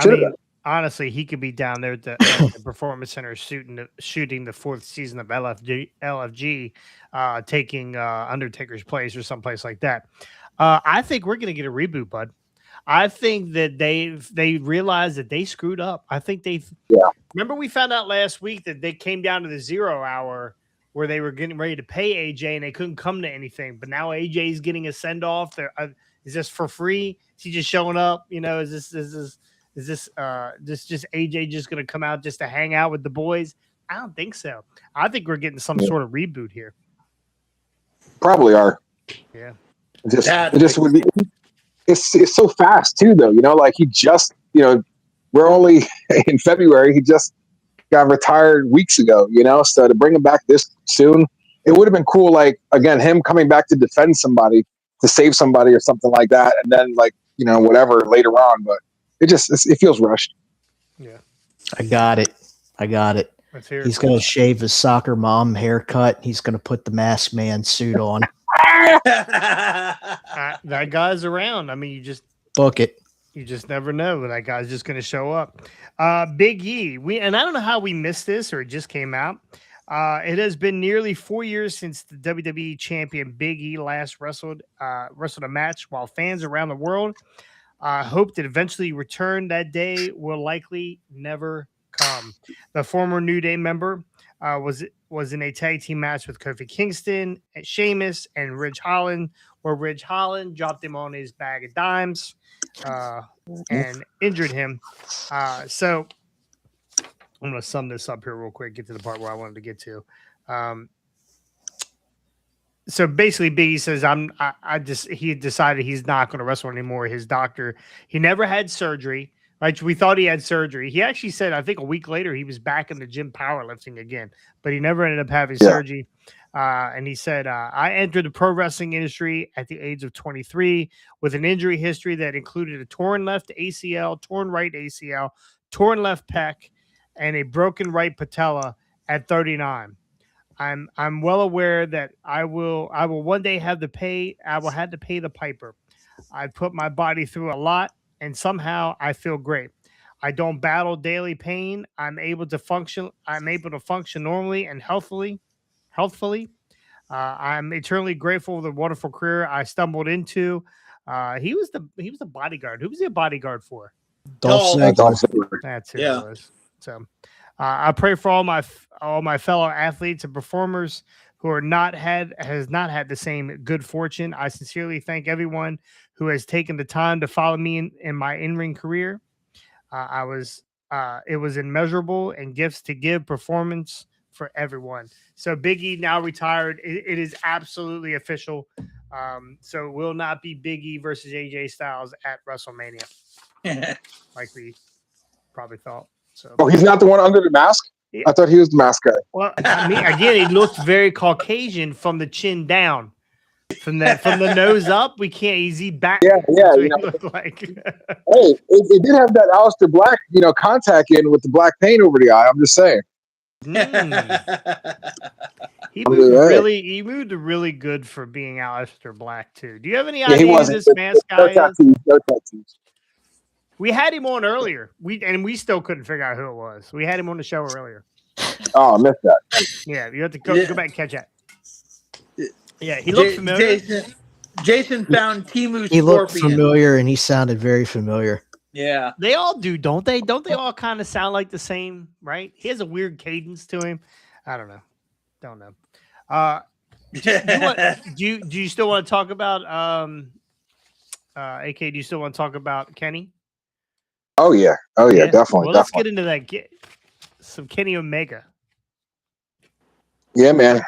mean, honestly, he could be down there at the Performance Center shooting the fourth season of LFG, taking Undertaker's place or someplace like that. I think we're going to get a reboot, bud. I think that they realized that they screwed up. I think remember we found out last week that they came down to the 0 hour where they were getting ready to pay AJ and they couldn't come to anything. But now AJ is getting a send off. Is this for free? Is he just showing up? Is this just AJ just going to come out just to hang out with the boys? I don't think so. I think we're getting some sort of reboot here. Probably are. Yeah. It just would be. It's so fast too, though. Like he just, we're only in February. He just got retired weeks ago. So to bring him back this soon, it would have been cool. Like again, him coming back to defend somebody, to save somebody or something like that, and then whatever later on. But it feels rushed. Yeah, I got it. Let's hear it. He's going to shave his soccer mom haircut. He's going to put the Masked Man suit on. That guy's around. I mean, you just book it. You just never know that guy's just going to show up. Big E. I don't know how we missed this or it just came out. It has been nearly 4 years since the WWE champion Big E last wrestled a match. While fans around the world hoped it eventually return, that day will likely never come. The former New Day member was in a tag team match with Kofi Kingston, Sheamus, and Ridge Holland, where Ridge Holland dropped him on his bag of dimes and injured him. So I'm going to sum this up here real quick, get to the part where I wanted to get to. So basically, Biggie says, he decided he's not going to wrestle anymore. His doctor, he never had surgery. Right? We thought he had surgery. He actually said, I think a week later, he was back in the gym powerlifting again, but he never ended up having surgery. And he said, I entered the pro wrestling industry at the age of 23 with an injury history that included a torn left ACL, torn right ACL, torn left pec, and a broken right patella at 39. I'm well aware that I will one day have to pay the piper. I put my body through a lot, and somehow I feel great. I don't battle daily pain. I'm able to function normally and healthfully. I'm eternally grateful for the wonderful career I stumbled into. He was the bodyguard. Who was he a bodyguard for? Dolph Ziggler. That's who it was. So I pray for all my fellow athletes and performers who has not had the same good fortune. I sincerely thank everyone who has taken the time to follow me in my in-ring career. It was immeasurable and gifts to give performance for everyone. So Big E now retired. It is absolutely official. So it will not be Big E versus AJ Styles at WrestleMania, like we probably thought. So, he's not the one under the mask? Yeah. I thought he was the mask guy. Well, I mean, again, he looked very Caucasian from the chin down. From the nose up, we can't easy back. Yeah. He looked like. Hey, it did have that Aleister Black, contact in with the black paint over the eye. I'm just saying. He moved really good for being Aleister Black too. Do you have any idea who this mask guy is? No tattoos. We had him on earlier. We still couldn't figure out who it was. We had him on the show earlier. Oh, I missed that. Yeah, you have to go back and catch that. Yeah, he looked familiar. Jason found Timu Scorpion. He looked familiar and he sounded very familiar. Yeah. They all do, don't they? Don't they all kind of sound like the same, right? He has a weird cadence to him. I don't know. Don't know. Do you still want to talk about AK, do you still want to talk about Kenny? Oh yeah, definitely. Well, let's get into that. Some Kenny Omega. Yeah, man.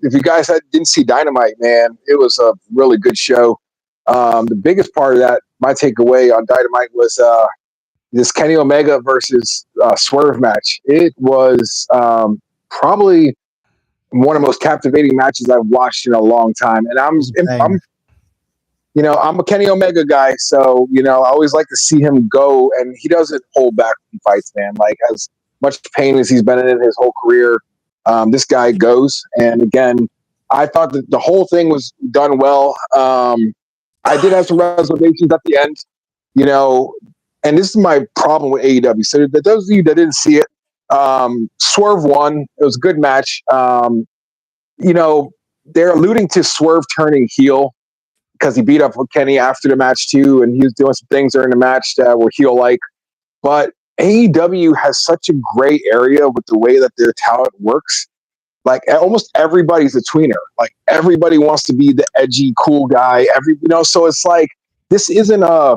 If you guys didn't see Dynamite, man, it was a really good show. The biggest part of that, my takeaway on Dynamite was this Kenny Omega versus Swerve match. It was probably one of the most captivating matches I've watched in a long time. And I'm a Kenny Omega guy, so I always like to see him go, and he doesn't hold back when he fights, man. Like, as much pain as he's been in his whole career, this guy goes. And again, I thought that the whole thing was done well. I did have some reservations at the end, and this is my problem with AEW. So that those of you that didn't see it, Swerve won. It was a good match. They're alluding to Swerve turning heel because he beat up Kenny after the match too, and he was doing some things during the match that were heel-like. But AEW has such a gray area with the way that their talent works. Like, almost everybody's a tweener. Like, everybody wants to be the edgy, cool guy. So it's like, this isn't a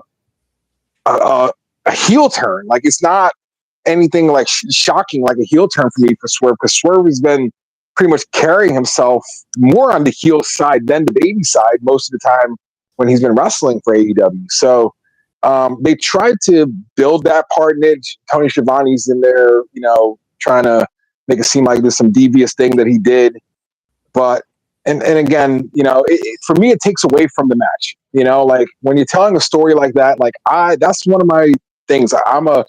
heel turn. Like, it's not anything like shocking like a heel turn for me for Swerve, because Swerve has been pretty much carrying himself more on the heel side than the baby side most of the time when he's been wrestling for AEW. So they tried to build that part in it. Tony Schiavone's in there, trying to make it seem like there's some devious thing that he did. But, and again, for me, it takes away from the match. Like, when you're telling a story like that, like, that's one of my things. I'm a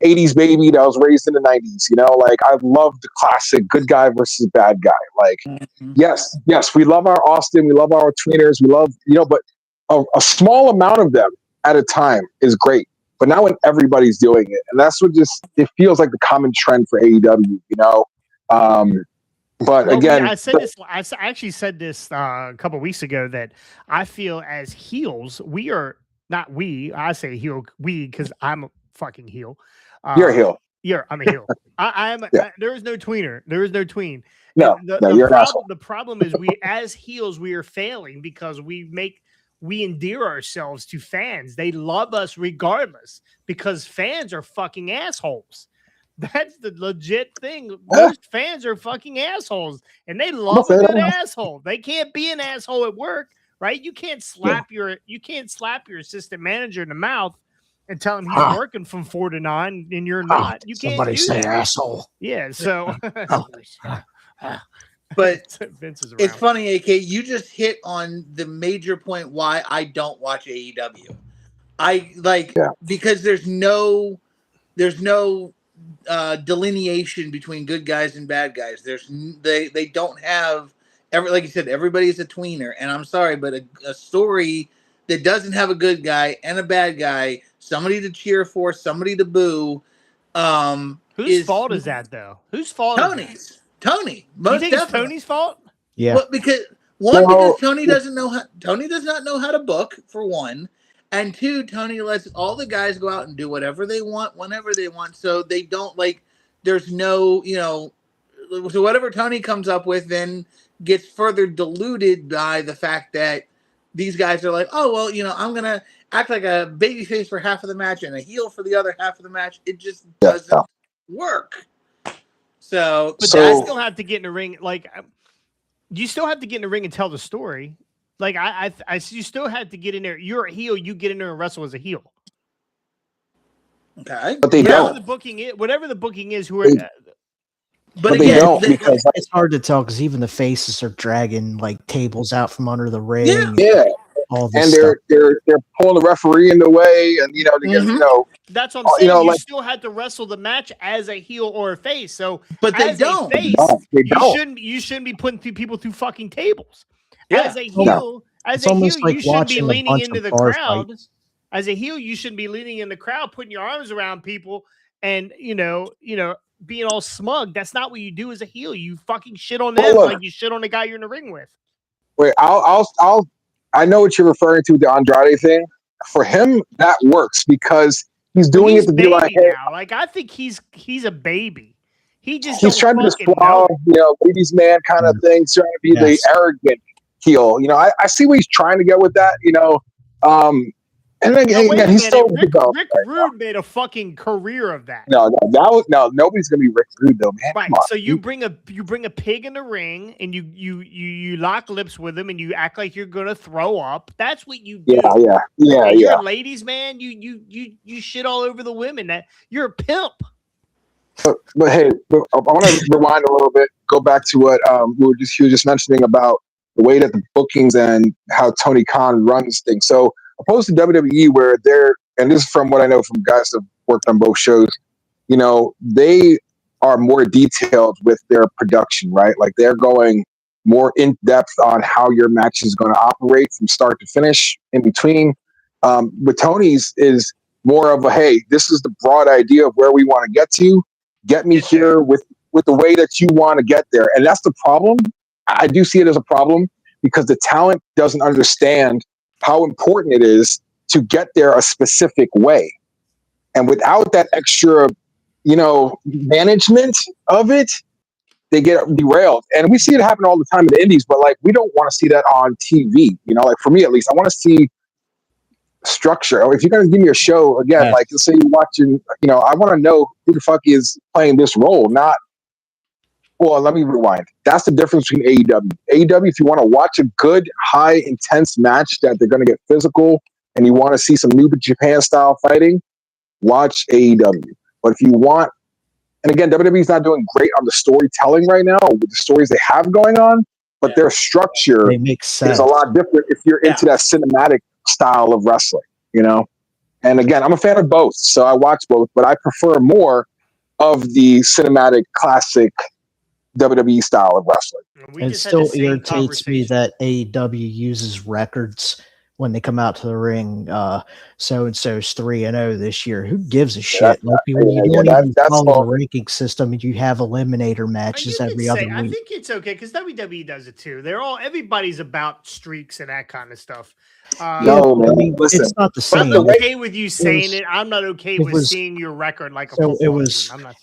80s baby that was raised in the 90s, like, I love the classic good guy versus bad guy. Like, yes, we love our Austin, we love our tweeners, we love, but a small amount of them at a time is great. But now when everybody's doing it, and that's what it feels like the common trend for AEW, But Well, again, I said this. I actually said this a couple weeks ago that I feel as heels, we are not we. I say heel we because I'm a fucking heel. you're a heel. Yeah, I'm a heel. I am. Yeah. There is no tweener. There is no tween. No, And no, you're an asshole. the problem is we as heels we are failing because we endear ourselves to fans. They love us regardless because fans are fucking assholes. That's the legit thing. Most fans are fucking assholes, and they love a good asshole. They can't be an asshole at work, right? You can't slap your assistant manager in the mouth and tell him he's working from 4 to 9, and you're not. You can't Somebody do say that. asshole. Yeah, so. But Vince is around. it's funny, AK. You just hit on the major point why I don't watch AEW. Because there's no delineation between good guys and bad guys. They don't have like you said, everybody's a tweener, and I'm sorry, but a story that doesn't have a good guy and a bad guy, somebody to cheer for, somebody to boo. Whose fault is that though? Whose fault? Tony's. Tony. You think it's Tony's fault? Yeah. Well, because Tony does not know how to book, for one. And two, Tony lets all the guys go out and do whatever they want, whenever they want. So they don't there's no, so whatever Tony comes up with then gets further diluted by the fact that these guys are like, oh, well, I'm going to act like a babyface for half of the match and a heel for the other half of the match. It just doesn't work. So, but I still have to get in the ring. You still have to get in the ring and tell the story. You still have to get in there. You're a heel. You get in there and wrestle as a heel. Okay, but they don't. Whatever the booking is, but again, they don't because it's hard to tell because even the faces are dragging tables out from under the ring. Yeah. All this and stuff. they're pulling the referee in the way, and to get That's what I'm saying. You still had to wrestle the match as a heel or a face. So, but they don't. You shouldn't be putting people through fucking tables. Yeah. As a heel, you shouldn't be leaning into the crowd. Fights. As a heel, you shouldn't be leaning in the crowd, putting your arms around people, and being all smug. That's not what you do as a heel. You fucking shit on them like you shit on the guy you're in the ring with. Wait, I know what you're referring to, the Andrade thing. For him, that works because he's doing it to be like, hey, now. I think he's a baby. He's trying to just ladies man kind of thing, trying to be the arrogant heel. I see what he's trying to get with that. And then again, he's still Rick Rude made a fucking career of that. No, nobody's gonna be Rick Rude though, man. Right. So you bring a pig in the ring and you lock lips with him and you act like you're gonna throw up. That's what you do. Yeah. You're a ladies man. You shit all over the women. That you're a pimp. But hey, I want to rewind a little bit. Go back to what you were just mentioning about the way that the bookings and how Tony Khan runs things. So opposed to WWE, where and this is from what I know from guys that have worked on both shows, they are more detailed with their production, right? They're going more in depth on how your match is going to operate from start to finish, in between. With Tony's is more of a, hey, this is the broad idea of where we want to get to. Get me here with the way that you want to get there. And that's the problem. I do see it as a problem because the talent doesn't understand how important it is to get there a specific way. And without that extra, management of it, they get derailed. And we see it happen all the time in the indies, but we don't want to see that on TV. For me at least, I want to see structure. If you're going to give me a show again, let's say you're watching, I want to know who the fuck is playing this role, not. Well, let me rewind. That's the difference between AEW. AEW, if you want to watch a good, high, intense match that they're going to get physical and you want to see some New Japan style fighting, watch AEW. But if you want, and again, WWE is not doing great on the storytelling right now with the stories they have going on, but their structure is a lot different if you're into that cinematic style of wrestling, And again, I'm a fan of both, so I watch both, but I prefer more of the cinematic classic WWE style of wrestling. It still irritates me that AEW uses records when they come out to the ring, so and so's 3-0 this year. Who gives a shit? Like you don't even follow the ranking system, and you have eliminator matches every other week. I think it's okay because WWE does it too. Everybody's about streaks and that kind of stuff. No, man. Listen, it's not the same. I'm okay with you saying it. I'm not okay with seeing your record like a football team.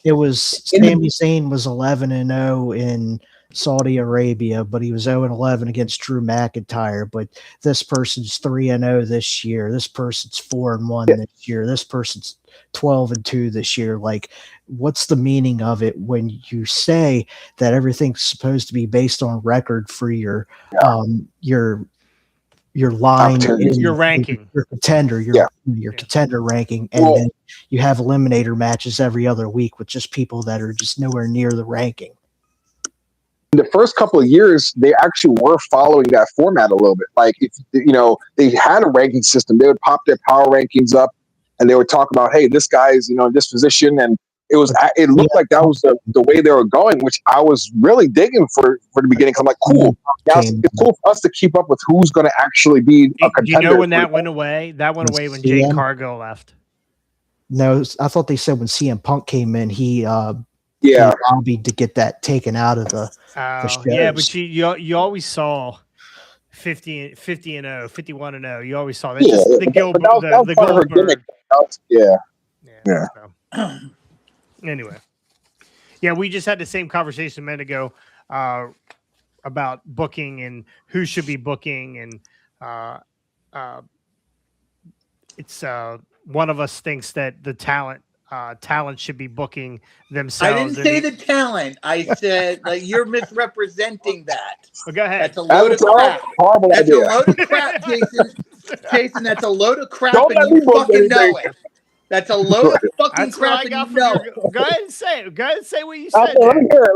It was Sami Zayn was 11-0 in Saudi Arabia, but he was 0-11 against Drew McIntyre. But this person's 3-0 this year. This person's 4-1 this year. This person's 12-2 this year. Like, what's the meaning of it when you say that everything's supposed to be based on record for your line, your ranking, your contender, your contender ranking, and then you have eliminator matches every other week with just people that are just nowhere near the ranking. The first couple of years, they actually were following that format a little bit. Like, if they had a ranking system, they would pop their power rankings up, and they would talk about, hey, this guy's in this position, and it looked like that was the way they were going, which I was really digging for the beginning. I'm like, cool. It's cool for us to keep up with who's going to actually be a contender. Do you know when that went away? That went away when Jade Cargill left. No, I thought they said when CM Punk came in, he lobbied to get that taken out of the shows. Yeah, but you always saw 50-0, 51-0. You always saw that. Yeah, just the Goldberg. Yeah. So. Anyway, we just had the same conversation a minute ago about booking and who should be booking, and it's one of us thinks that the talent should be booking themselves. I didn't say the talent. I said you're misrepresenting that. Well, go ahead. That's a load of crap. That's a load of crap, Jason. Jason, that's a load of crap, and you fucking know it. That's a load of fucking crap, and you know it. Go ahead and say it. Go ahead and say what you said. Let me hear it.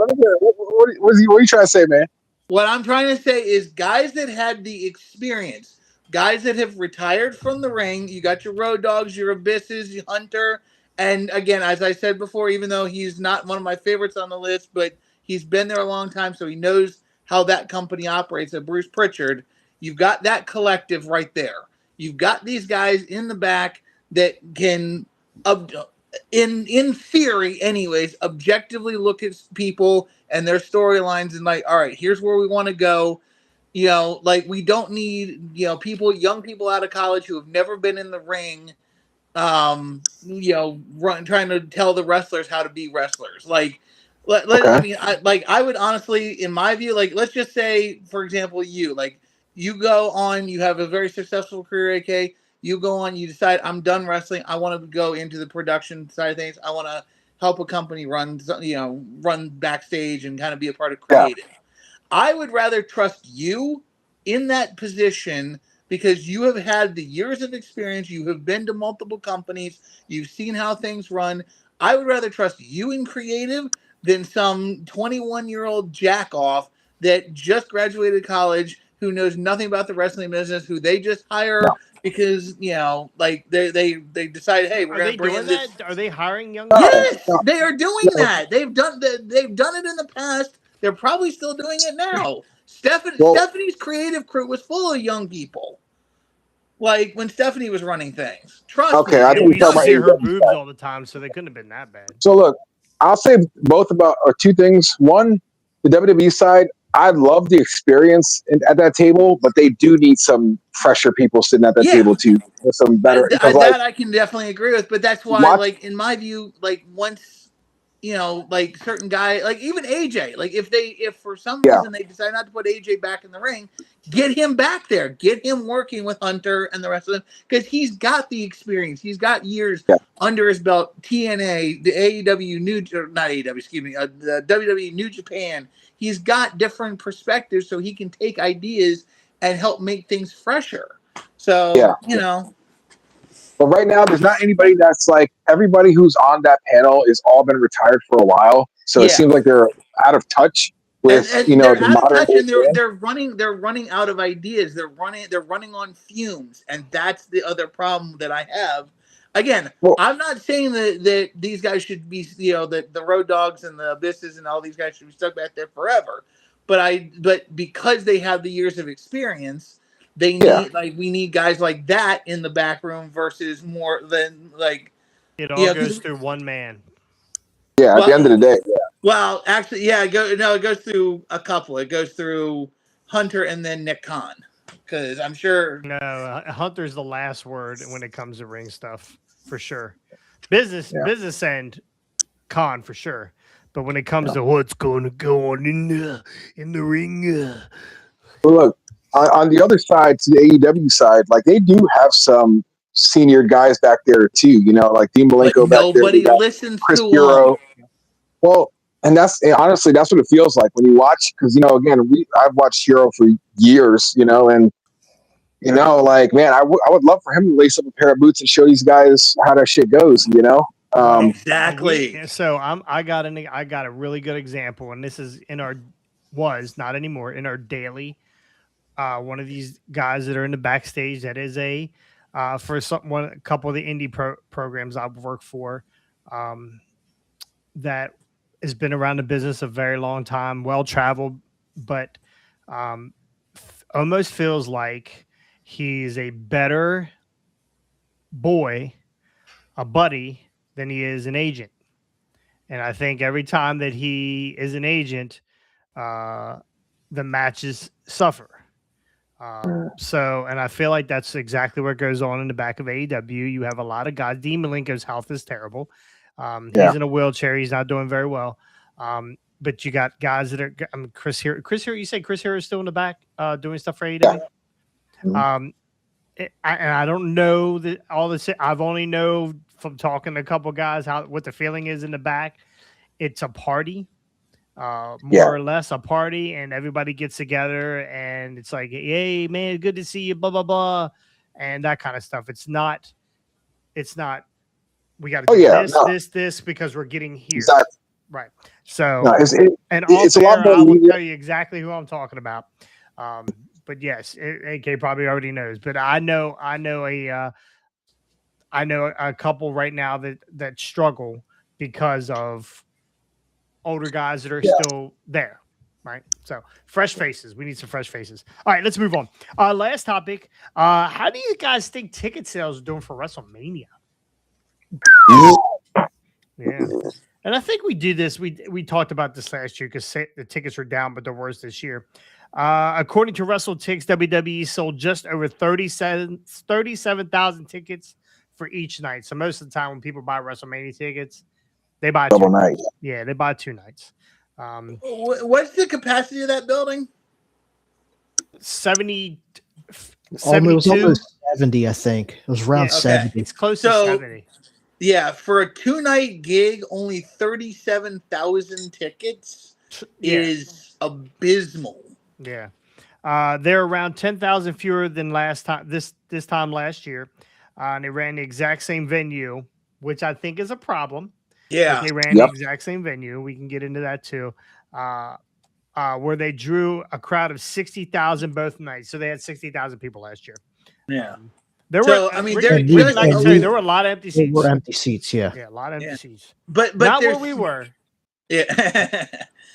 What are you trying to say, man? What I'm trying to say is guys that had the experience, guys that have retired from the ring. You got your Road Dogs, your Abysses, your Hunter. And again, as I said before, even though he's not one of my favorites on the list, but he's been there a long time, so he knows how that company operates. So Bruce Pritchard, you've got that collective right there. You've got these guys in the back that can, in theory anyways, objectively look at people and their storylines and like, all right, here's where we want to go. We don't need, young people out of college who have never been in the ring, trying to tell the wrestlers how to be wrestlers. I would honestly, in my view, let's just say, for example, you go on, you have a very successful career, AK. You go on, you decide, I'm done wrestling. I want to go into the production side of things. I want to help a company run backstage and kind of be a part of creative. Yeah. I would rather trust you in that position because you have had the years of experience. You have been to multiple companies. You've seen how things run. I would rather trust you in creative than some 21-year-old jack-off that just graduated college who knows nothing about the wrestling business, who they just hire because, they decided, hey, we're going to bring in this. Are they hiring young guys? Yes, they are doing that. They've done it in the past. They're probably still doing it now. Stephanie's creative crew was full of young people. Like when Stephanie was running things. Trust me. I think we don't see her boobs all the time, so they couldn't have been that bad. So look, I'll say two things. One, the WWE side, I love the experience at that table, but they do need some fresher people sitting at that table too. With some better. That I can definitely agree with, but that's why, in my view, once certain guy, even AJ, if for some reason they decide not to put AJ back in the ring, get him back there, get him working with Hunter and the rest of them, because he's got the experience, he's got years under his belt. TNA, the the WWE New Japan. He's got different perspectives, so he can take ideas and help make things fresher. So But right now, there's not anybody that's everybody who's on that panel is all been retired for a while. So it seems like they're out of touch with the modern. And they're running out of ideas. They're running on fumes, and that's the other problem that I have. Again, I'm not saying that these guys should be, that the Road Dogs and the Abysses and all these guys should be stuck back there forever. But because they have the years of experience, They need we need guys like that in the back room versus more than like it all goes through one man. Yeah, at the end of the day. Yeah. Well, actually, yeah, it goes through a couple. It goes through Hunter and then Nick Khan, because I'm sure. No, Hunter's the last word when it comes to ring stuff for sure. Business end, Khan for sure. But when it comes to what's going to go on in the ring, Well, look, on the other side, to the AEW side, like they do have some senior guys back there too. You know, like Dean Malenko back there. Nobody listens Chris to Hero. them. Well, and honestly, that's what it feels like when you watch. Because again, I've watched Hero for years. And like, man, I would love for him to lace up a pair of boots and show these guys how that shit goes. Exactly. So I got a really good example, and this is not anymore in our daily. One of these guys that are in the backstage that is a couple of the indie programs I've worked for, that has been around the business a very long time, well traveled, but almost feels like he's a better boy, a buddy, than he is an agent. And I think every time that he is an agent, the matches suffer. And I feel like that's exactly what goes on in the back of AEW. You have a lot of guys. Dean Malenko's health is terrible. He's in a wheelchair. He's not doing very well. But you got guys that are Chris Hero. You say Chris Hero is still in the back doing stuff for AEW? Yeah. And I don't know that all this. I've only know from talking to a couple guys what the feeling is in the back. It's a party. More or less a party, and everybody gets together and it's like, hey man, good to see you, blah blah blah, and that kind of stuff. It's not we got to do this because we're getting here. Exactly. Right. So it's a lot more. I will tell you exactly who I'm talking about. But yes, AK probably already knows, but I know a couple right now that struggle because of older guys that are still there, right? So fresh faces. We need some fresh faces. All right, let's move on. Last topic. How do you guys think ticket sales are doing for WrestleMania? Yeah. And I think we do this. We talked about this last year because the tickets are down, but they're worse this year. According to WrestleTix, WWE sold just over 37,000 tickets for each night. So most of the time when people buy WrestleMania tickets, they buy double night. Yeah, they buy 2 nights. What's the capacity of that building? 70. Almost 70, I think. It was around 70. It's close to 70. Yeah, for a 2-night gig, only 37,000 tickets is abysmal. Yeah. They're around 10,000 fewer than last time this time last year. And they ran the exact same venue, which I think is a problem. Yeah. They ran the exact same venue. We can get into that too. Where they drew a crowd of 60,000 both nights. So they had 60,000 people last year. Yeah. There were a lot of empty seats. There were empty seats, yeah. Yeah, a lot of empty seats. But not where we were. Yeah.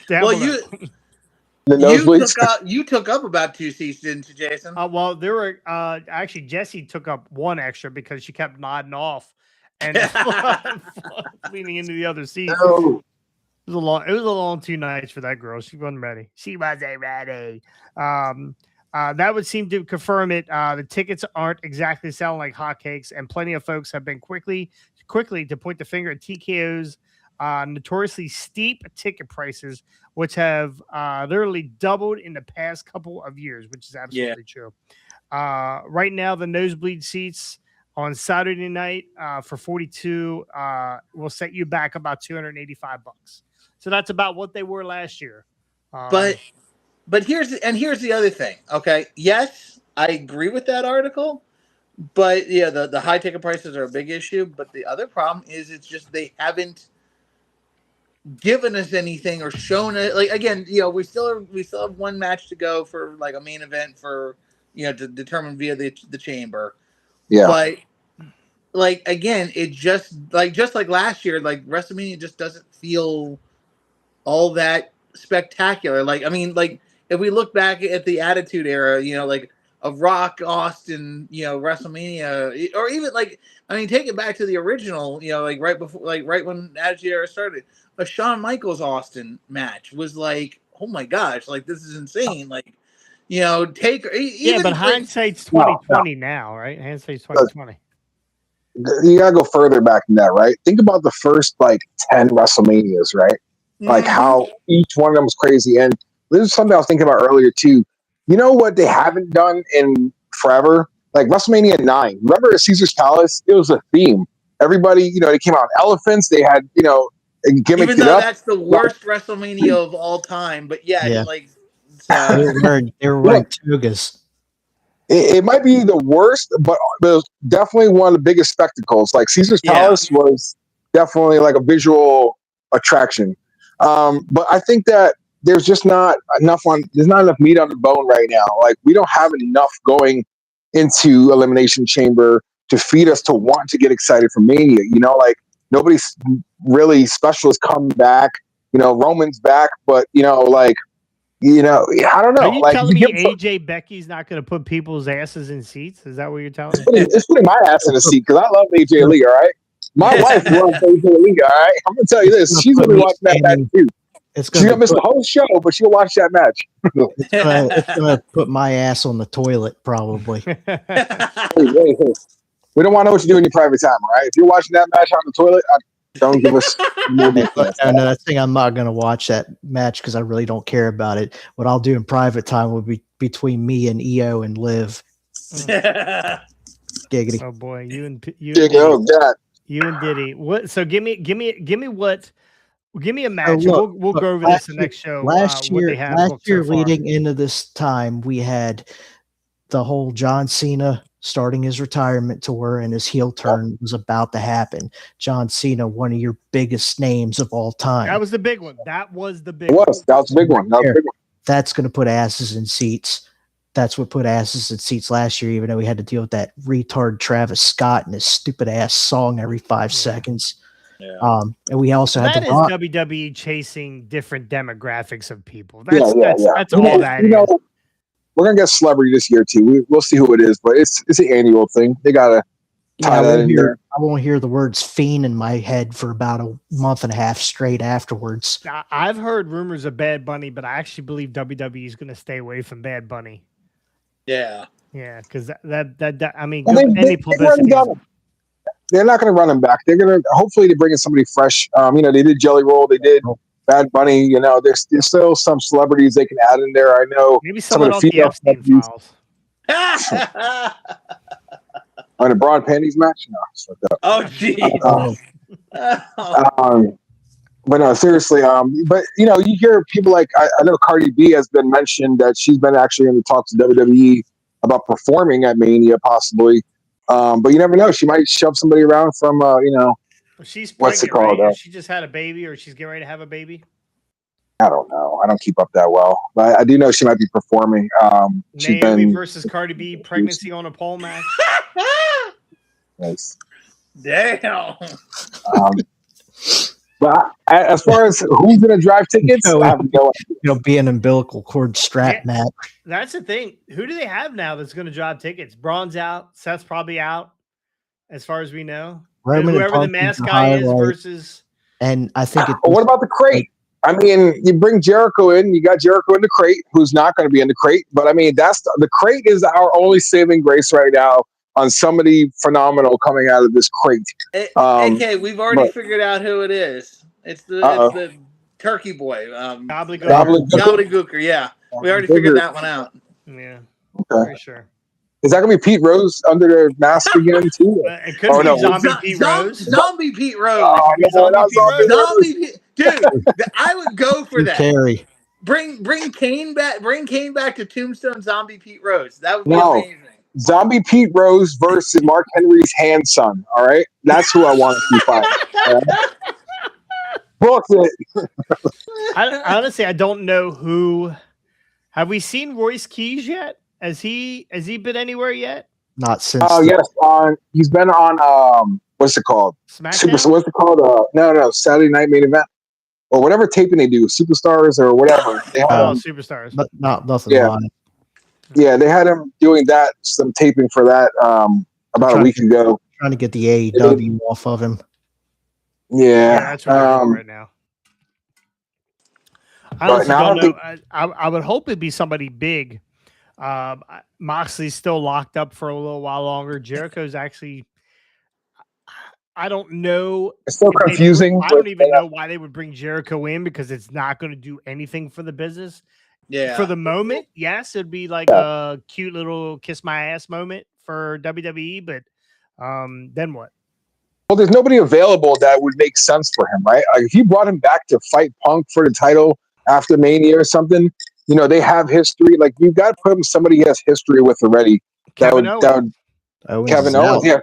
Well, you took up about 2 seats, didn't you, Jason? Well, there were actually Jessie took up 1 extra because she kept nodding off and leaning into the other seat. No. It was a long 2 nights for that girl. She wasn't ready. She wasn't ready. That would seem to confirm it. The tickets aren't exactly selling like hotcakes, and plenty of folks have been quickly to point the finger at TKO's notoriously steep ticket prices, which have literally doubled in the past couple of years, which is absolutely true. Right now, the nosebleed seats on Saturday night for 42 will set you back about $285. So that's about what they were last year. But here's the other thing. Okay, yes, I agree with that article, but yeah, the high ticket prices are a big issue. But the other problem is it's just they haven't given us anything or shown it. Like again, we still have 1 match to go for like a main event for to determine via the chamber. Yeah, but like again, it just like last year, like WrestleMania just doesn't feel all that spectacular. Like I mean, like if we look back at the Attitude Era, like Rock Austin, WrestleMania, or even like, I mean, take it back to the original, like right before, like right when Attitude Era started, a Shawn Michaels Austin match was like, oh my gosh, like this is insane. Like, take even but like, hindsight's 2020 now, right? Hindsight's 2020. You gotta go further back than that, right? Think about the first like 10 WrestleManias, right? Like how each one of them was crazy. And this is something I was thinking about earlier too. You know what they haven't done in forever? Like WrestleMania 9. Remember at Caesar's Palace? It was a theme. Everybody, they came out on elephants. They had, gimmicked even it though up. that's the worst WrestleMania of all time, but yeah. Like they were wearing togas. It might be the worst, but it was definitely one of the biggest spectacles. Like Caesar's Palace was definitely like a visual attraction. But I think that there's just not enough there's not enough meat on the bone right now. Like we don't have enough going into Elimination Chamber to feed us to want to get excited for Mania. Like nobody's really special has come back. Roman's back, but I don't know. Are you like, telling me AJ Becky's not going to put people's asses in seats? Is that what you're telling me? It's putting my ass in the seat because I love AJ Lee. All right, my wife loves AJ Lee. All right, I'm gonna tell you this: she's gonna be watching that match too. She's gonna miss the whole show, but she'll watch that match. It's gonna put my ass on the toilet, probably. Hey. We don't want to know what you do in your private time. All right, if you're watching that match on the toilet, don't give us. Another thing, I'm not going to watch that match because I really don't care about it. What I'll do in private time would be between me and EO and Liv. Giggity. Oh boy, you and Diddy. What? So give me a match. Look, we'll go over this in the next show. Last year, so leading into this time, we had the whole John Cena starting his retirement tour, and his heel turn was about to happen. John Cena, one of your biggest names of all time. That was the big one. That was the big one. That's going to put asses in seats. That's what put asses in seats last year, even though we had to deal with that retard Travis Scott and his stupid ass song every 5 seconds. Yeah. And we also had that is WWE chasing different demographics of people. That's all that is. We're gonna get celebrity this year too. We'll see who it is, but it's an annual thing. They gotta tie that in here. I won't hear the words "fiend" in my head for about a month and a half straight afterwards. I've heard rumors of Bad Bunny, but I actually believe WWE is going to stay away from Bad Bunny. Yeah, because that I mean, any publicity. They're not going to run him back. They're going to hopefully they bring in somebody fresh. They did Jelly Roll. They did Bad Bunny. There's still some celebrities they can add in there. I know maybe someone off the Epstein files. On a broad panties match? No. Oh, geez. But no, seriously. But you hear people like I know Cardi B has been mentioned that she's been actually in the talks of WWE about performing at Mania possibly. But you never know. She might shove somebody around from she's pregnant, what's it called? Right? She just had a baby, or she's getting ready to have a baby. I don't know. I don't keep up that well, but I do know she might be performing. Naomi versus Cardi B pregnancy on a pole match. Nice. Damn. But as far as who's going to drive tickets, I have no idea. Be an umbilical cord strap match. That's the thing. Who do they have now that's going to drive tickets? Braun's out. Seth's probably out, as far as we know. Roman whoever the mask guy is versus. And I think what about the crate? I mean, you bring Jericho in. You got Jericho in the crate, who's not going to be in the crate. But I mean, the crate is our only saving grace right now on somebody phenomenal coming out of this crate. Okay, we've already figured out who it is. It's the turkey boy. Gobbledygooker. Yeah, we already figured that one out. Yeah, okay. For sure. Is that gonna be Pete Rose under the mask again too? It could be Zombie Pete Rose. Zombie Pete Rose. Zombie Pete. Dude, I would go for that. Carry. Bring Kane back. Bring Kane back to Tombstone. Zombie Pete Rose. That would be amazing. Zombie Pete Rose versus Mark Henry's handson. All right, that's who I want to see fight. Book it. Honestly, I don't know who. Have we seen Royce Keys yet? Has he been anywhere yet? Not since. Oh yes, he's been on what's it called? SmackDown? What's it called? No, Saturday Night Main Event or whatever taping they do, Superstars or whatever. They have, Superstars, but nothing. Yeah. On it. Yeah, they had him doing that, some taping for that about a week ago. Trying to get the AEW off of him. Yeah, that's what they're doing right now. I honestly don't know. I would hope it'd be somebody big. Moxley's still locked up for a little while longer. Jericho's actually, I don't know. It's still confusing. I don't even know why they would bring Jericho in because it's not going to do anything for the business. Yeah. For the moment, yes, it'd be like a cute little kiss my ass moment for WWE, but then what? Well, there's nobody available that would make sense for him, right? Like if you brought him back to fight Punk for the title after Mania or something, they have history. Like you got to put him somebody he has history with already. Kevin Owens. Kevin Owens, yeah.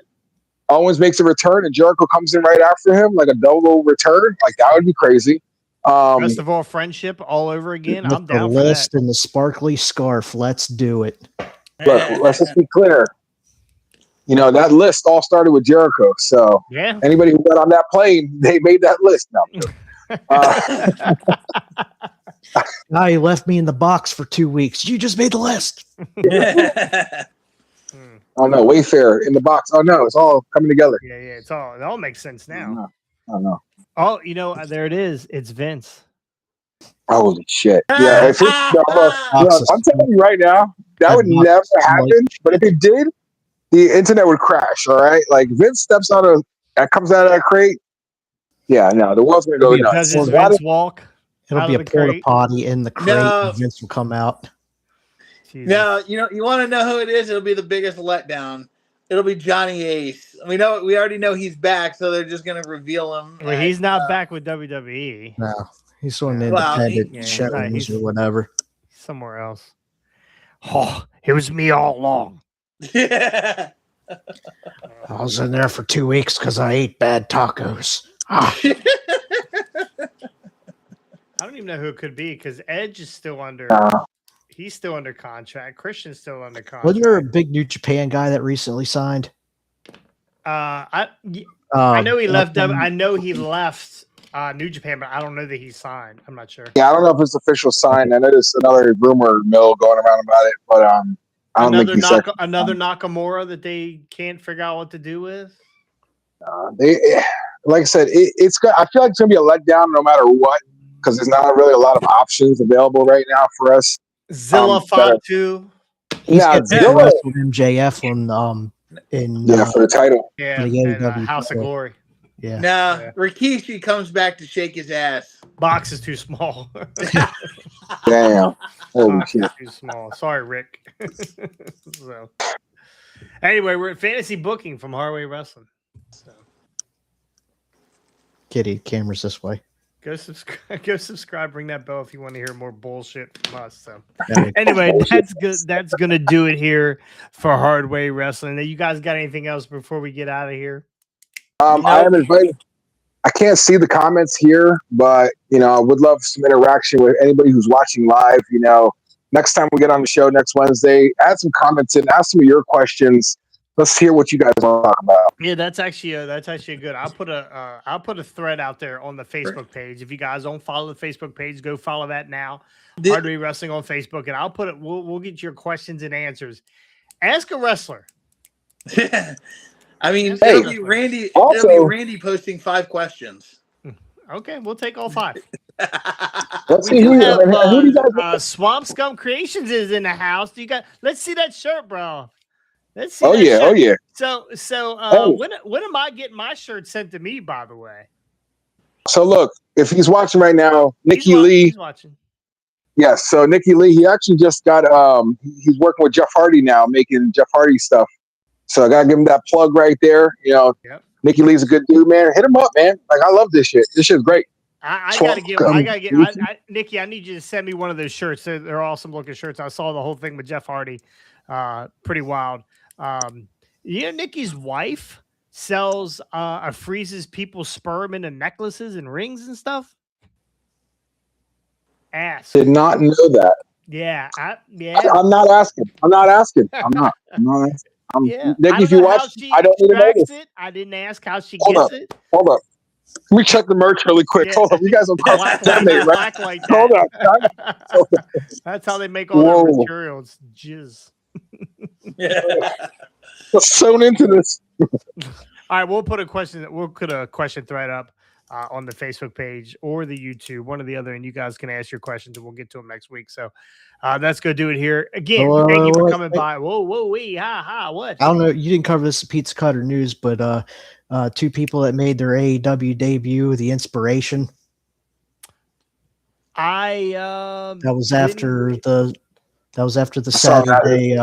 Owens makes a return and Jericho comes in right after him, like a double return. Like that would be crazy. Rest of all friendship all over again. I'm down for that. List and the sparkly scarf. Let's do it. But let's just be clear. That list all started with Jericho. So yeah, anybody who got on that plane, they made that list. Now you left me in the box for 2 weeks. You just made the list. Oh no, Wayfair in the box. Oh no, it's all coming together. Yeah, it all makes sense now. I know. Oh, there it is. It's Vince. Holy shit! Yeah, if I'm telling you right now, that would never happen. But if it did, the internet would crash. All right, like Vince comes out of that crate. Yeah, no, the world's gonna go nuts. Does his Vince walk? It'll be a porta potty in the crate. And Vince will come out. Jesus. No, you want to know who it is? It'll be the biggest letdown. It'll be Johnny Ace. We already know he's back, so they're just gonna reveal him. Well, he's not back with WWE. No, he's on independent shows or whatever. Somewhere else. Oh, it was me all along. I was in there for 2 weeks because I ate bad tacos. I don't even know who it could be because Edge is still under. He's still under contract. Christian's still under contract. Wasn't there a big New Japan guy that recently signed? I know he left. I know he left New Japan, but I don't know that he signed. I'm not sure. Yeah, I don't know if it's official signed. I know there's another rumor mill going around about it, but I don't think another Nakamura that they can't figure out what to do with. Like I said, it's good. I feel like it's gonna be a letdown no matter what because there's not really a lot with available right now for us. Zilla Fatu. Zilla with MJF for the title. Yeah, and, House of Glory. Yeah. Now Rikishi comes back to shake his ass. Box is too small. Damn. Holy shit. Too small. Sorry, Rick. So, anyway, we're at fantasy booking from Hardway Wrestling. So. Kitty, cameras this way. Go subscribe, ring that bell if you want to hear more bullshit from us. So anyway, that's good. That's gonna do it here for Hardway Wrestling. Now, you guys got anything else before we get out of here? I am invited. I can't see the comments here, but I would love some interaction with anybody who's watching live. Next time we get on the show next Wednesday, add some comments in, ask some of your questions. Let's hear what you guys want to talk about. Yeah, that's actually good. I'll put a thread out there on the Facebook page. If you guys don't follow the Facebook page, go follow that now. Hardway Wrestling on Facebook, and I'll put it. We'll get your questions and answers. Ask a wrestler. I mean, it'll be Randy. It'll be Randy posting 5 questions. Okay, we'll take all 5. Let's we see do have Swamp Scum Creations is in the house. Let's see that shirt, bro. Let's see. Oh yeah. So when am I getting my shirt sent to me? By the way. So look, if he's watching right now, Nikki Lee. He's watching. Yes. So Nikki Lee, he actually just got. He's working with Jeff Hardy now, making Jeff Hardy stuff. So I gotta give him that plug right there. Yep. Nikki Lee's a good dude, man. Hit him up, man. Like I love this shit. This shit's great. I gotta get. Nikki, I need you to send me one of those shirts. They're awesome looking shirts. I saw the whole thing with Jeff Hardy. Pretty wild. Nikki's wife sells freezes people's sperm into necklaces and rings and stuff. Did not know that. Yeah, I'm not asking. I'm not asking. Nikki, if you watch, I don't need to know this. I didn't ask how she Hold gets up. it. Hold up. Let me check the merch really quick. Yeah. Hold on, you guys will Black cross-contaminate, right? like Hold that. on. Hold on. That's how they make all their Whoa. materials. Jizz. Sewn into this. All right, we'll put a question thread up on the Facebook page or the YouTube, one or the other, and you guys can ask your questions, and we'll get to them next week. So let's go do it here again. Thank you for coming by. Whoa, wee, ha, what? I don't know. You didn't cover this Pizza Cutter news, but two people that made their AEW debut, the Inspiration. That was after the Saturday.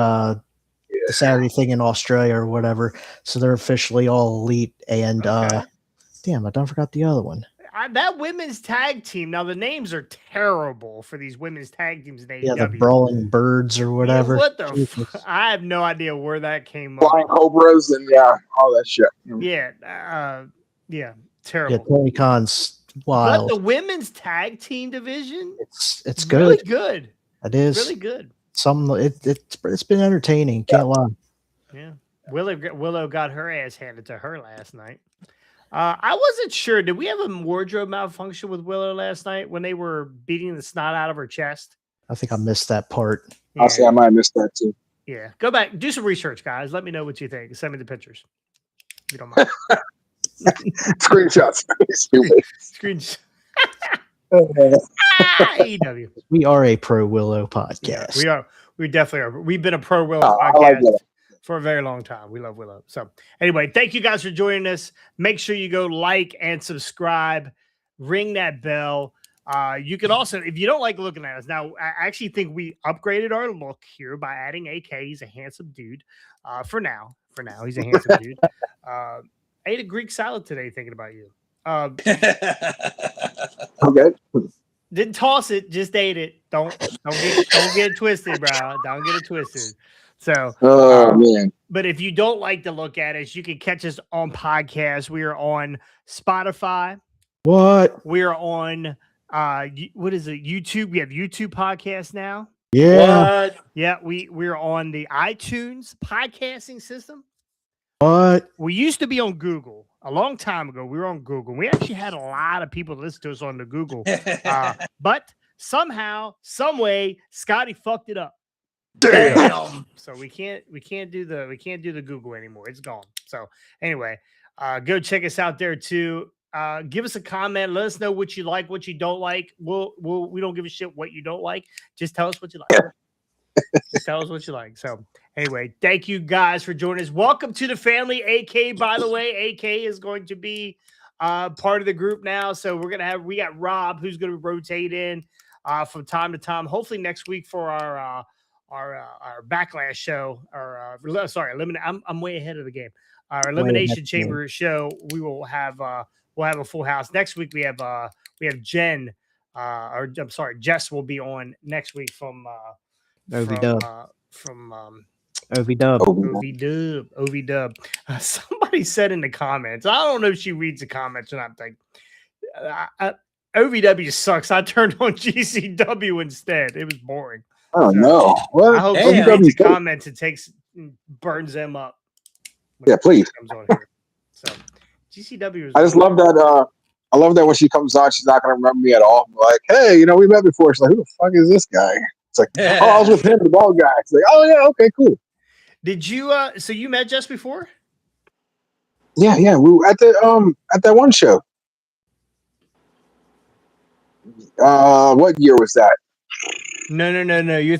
The Saturday thing in Australia or whatever. So they're officially all elite. And damn, I don't forgot the other one. That women's tag team. Now the names are terrible for these women's tag teams in AEW. Yeah, the Brawling Birds or whatever. Yeah, what the? I have no idea where that came Flying up. Cobras and all that shit. Yeah, terrible. Yeah, Tony Khan's wild. But the women's tag team division, it's good. Really good. It is really good. It's been entertaining. Can't lie. Yeah, Willow got her ass handed to her last night. I wasn't sure. Did we have a wardrobe malfunction with Willow last night when they were beating the snot out of her chest? I think I missed that part. Yeah. I'll say I might have missed that too. Yeah, go back, do some research, guys. Let me know what you think. Send me the pictures. If you don't mind. Screenshots. Screenshots. AEW. We are a pro Willow podcast. Yeah, we are. We definitely are. We've been a pro Willow podcast for a very long time. We love Willow. So anyway, thank you guys for joining us. Make sure you go like and subscribe. Ring that bell. You can also, if you don't like looking at us, now I actually think we upgraded our look here by adding AK. He's a handsome dude. For now, he's a handsome dude. I ate a Greek salad today thinking about you. Okay. Didn't toss it, just ate it. Don't get it twisted, bro. Don't get it twisted. So, man. But if you don't like to look at us, you can catch us on podcasts. We are on Spotify. What? We are on what is it? YouTube. We have YouTube podcasts now. Yeah. What? Yeah, we're on the iTunes podcasting system. What? We used to be on Google a long time ago. We were on Google. We actually had a lot of people listen to us on the Google, but somehow, some way, Scotty fucked it up. Damn. So we can't do the Google anymore. It's gone. So anyway, go check us out there too. Give us a comment. Let us know what you like, what you don't like. We don't give a shit what you don't like. Just tell us what you like. Just tell us what you like. So anyway, thank you guys for joining us. Welcome to the family. AK, by the way, AK is going to be part of the group now. So we got Rob who's going to rotate in from time to time. Hopefully next week for our Backlash show. I'm way ahead of the game. Our Elimination Chamber show. We will have we'll have a full house next week. We have Jen. Jess will be on next week from OV-Dub. OV-Dub. Somebody said in the comments, I don't know if she reads the comments or not. Like, OVW sucks. I turned on GCW instead. It was boring. Oh no! What? I hope she reads the comments and burns them up. Yeah, please. Comes on here. So GCW is. I just love that. I love that when she comes on, she's not going to remember me at all. I'm like, hey, we met before. She's like, who the fuck is this guy? It's like, oh, I was with him, the bald guy. It's like, oh yeah, okay, cool. Did you? So you met Jess before? Yeah. We were at that one show. What year was that? No. You're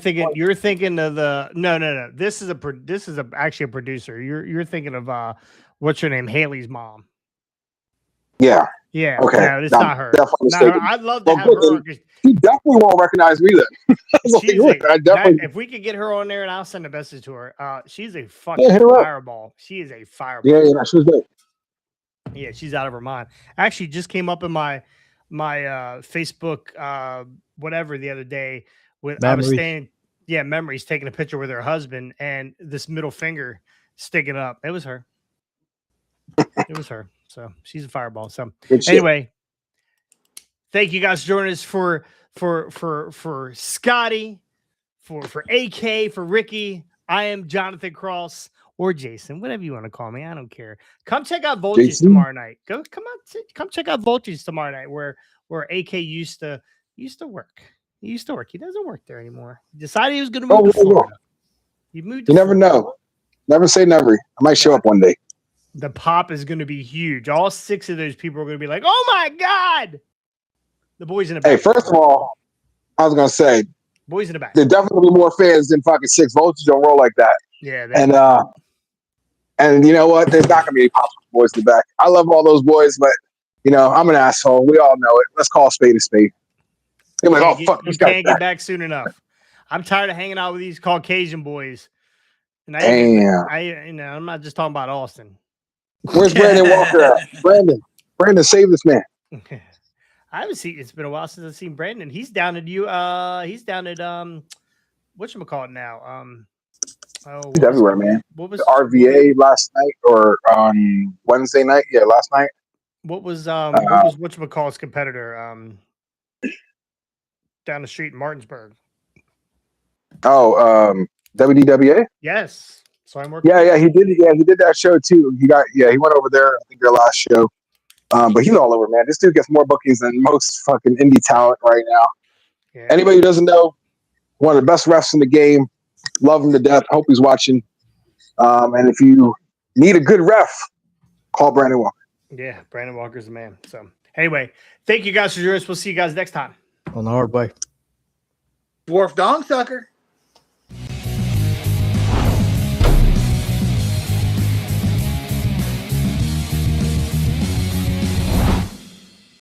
thinking of the no. This is actually a producer. You're thinking of what's her name? Haley's mom. Yeah. Yeah. Okay. No, it's not her. Not her. I'd love to have her. She definitely won't recognize me then. If we could get her on there, and I'll send a message to her. She's a fucking fireball. She is a fireball. Yeah, she was great. Yeah, she's out of her mind. Actually, just came up in my Facebook whatever the other day. Memories taking a picture with her husband and this middle finger sticking up. It was her. It was her. So she's a fireball. So anyway, thank you guys for joining us for Scotty, for AK, for Ricky. I am Jonathan Cross or Jason, whatever you want to call me. I don't care. Come check out Voltage Jason? tomorrow night. Come check out Voltage tomorrow night where AK used to work. He used to work. He doesn't work there anymore. He decided he was going to move to Florida. He moved to You never Florida. know. Never say never. I might show up one day. The pop is going to be huge. All 6 of those people are going to be like, "Oh my god!" The boys in the back. Hey, first of all, I was gonna say Boys in the back. there definitely be more fans than fucking 6 Voltage. Don't roll like that. Yeah. And you know what? There's not gonna be any pop boys in the back. I love all those boys, but you know I'm an asshole. We all know it. Let's call a spade a spade. They're like, oh fuck, you this guy's can't back. get back soon enough. I'm tired of hanging out with these Caucasian boys. And Damn. I'm not just talking about Austin. Where's Brandon Walker at? Brandon, save this man. I haven't seen. It's been a while since I've seen Brandon. He's down at He's down at whatchamacallit now. He's everywhere, man. What was the RVA last night or on Wednesday night? Yeah, last night. What was whatchamacallit's competitor? Down the street in Martinsburg. Oh, WDWA. Yes. So I'm working. Yeah, he did. Yeah, he did that show too. He went over there. I think their last show. But he's all over, man. This dude gets more bookings than most fucking indie talent right now. Yeah. Anybody who doesn't know, one of the best refs in the game. Love him to death. Hope he's watching. And if you need a good ref, call Brandon Walker. Yeah, Brandon Walker's the man. So anyway, thank you guys for joining us. We'll see you guys next time. On the hard way. Dwarf Dong Sucker.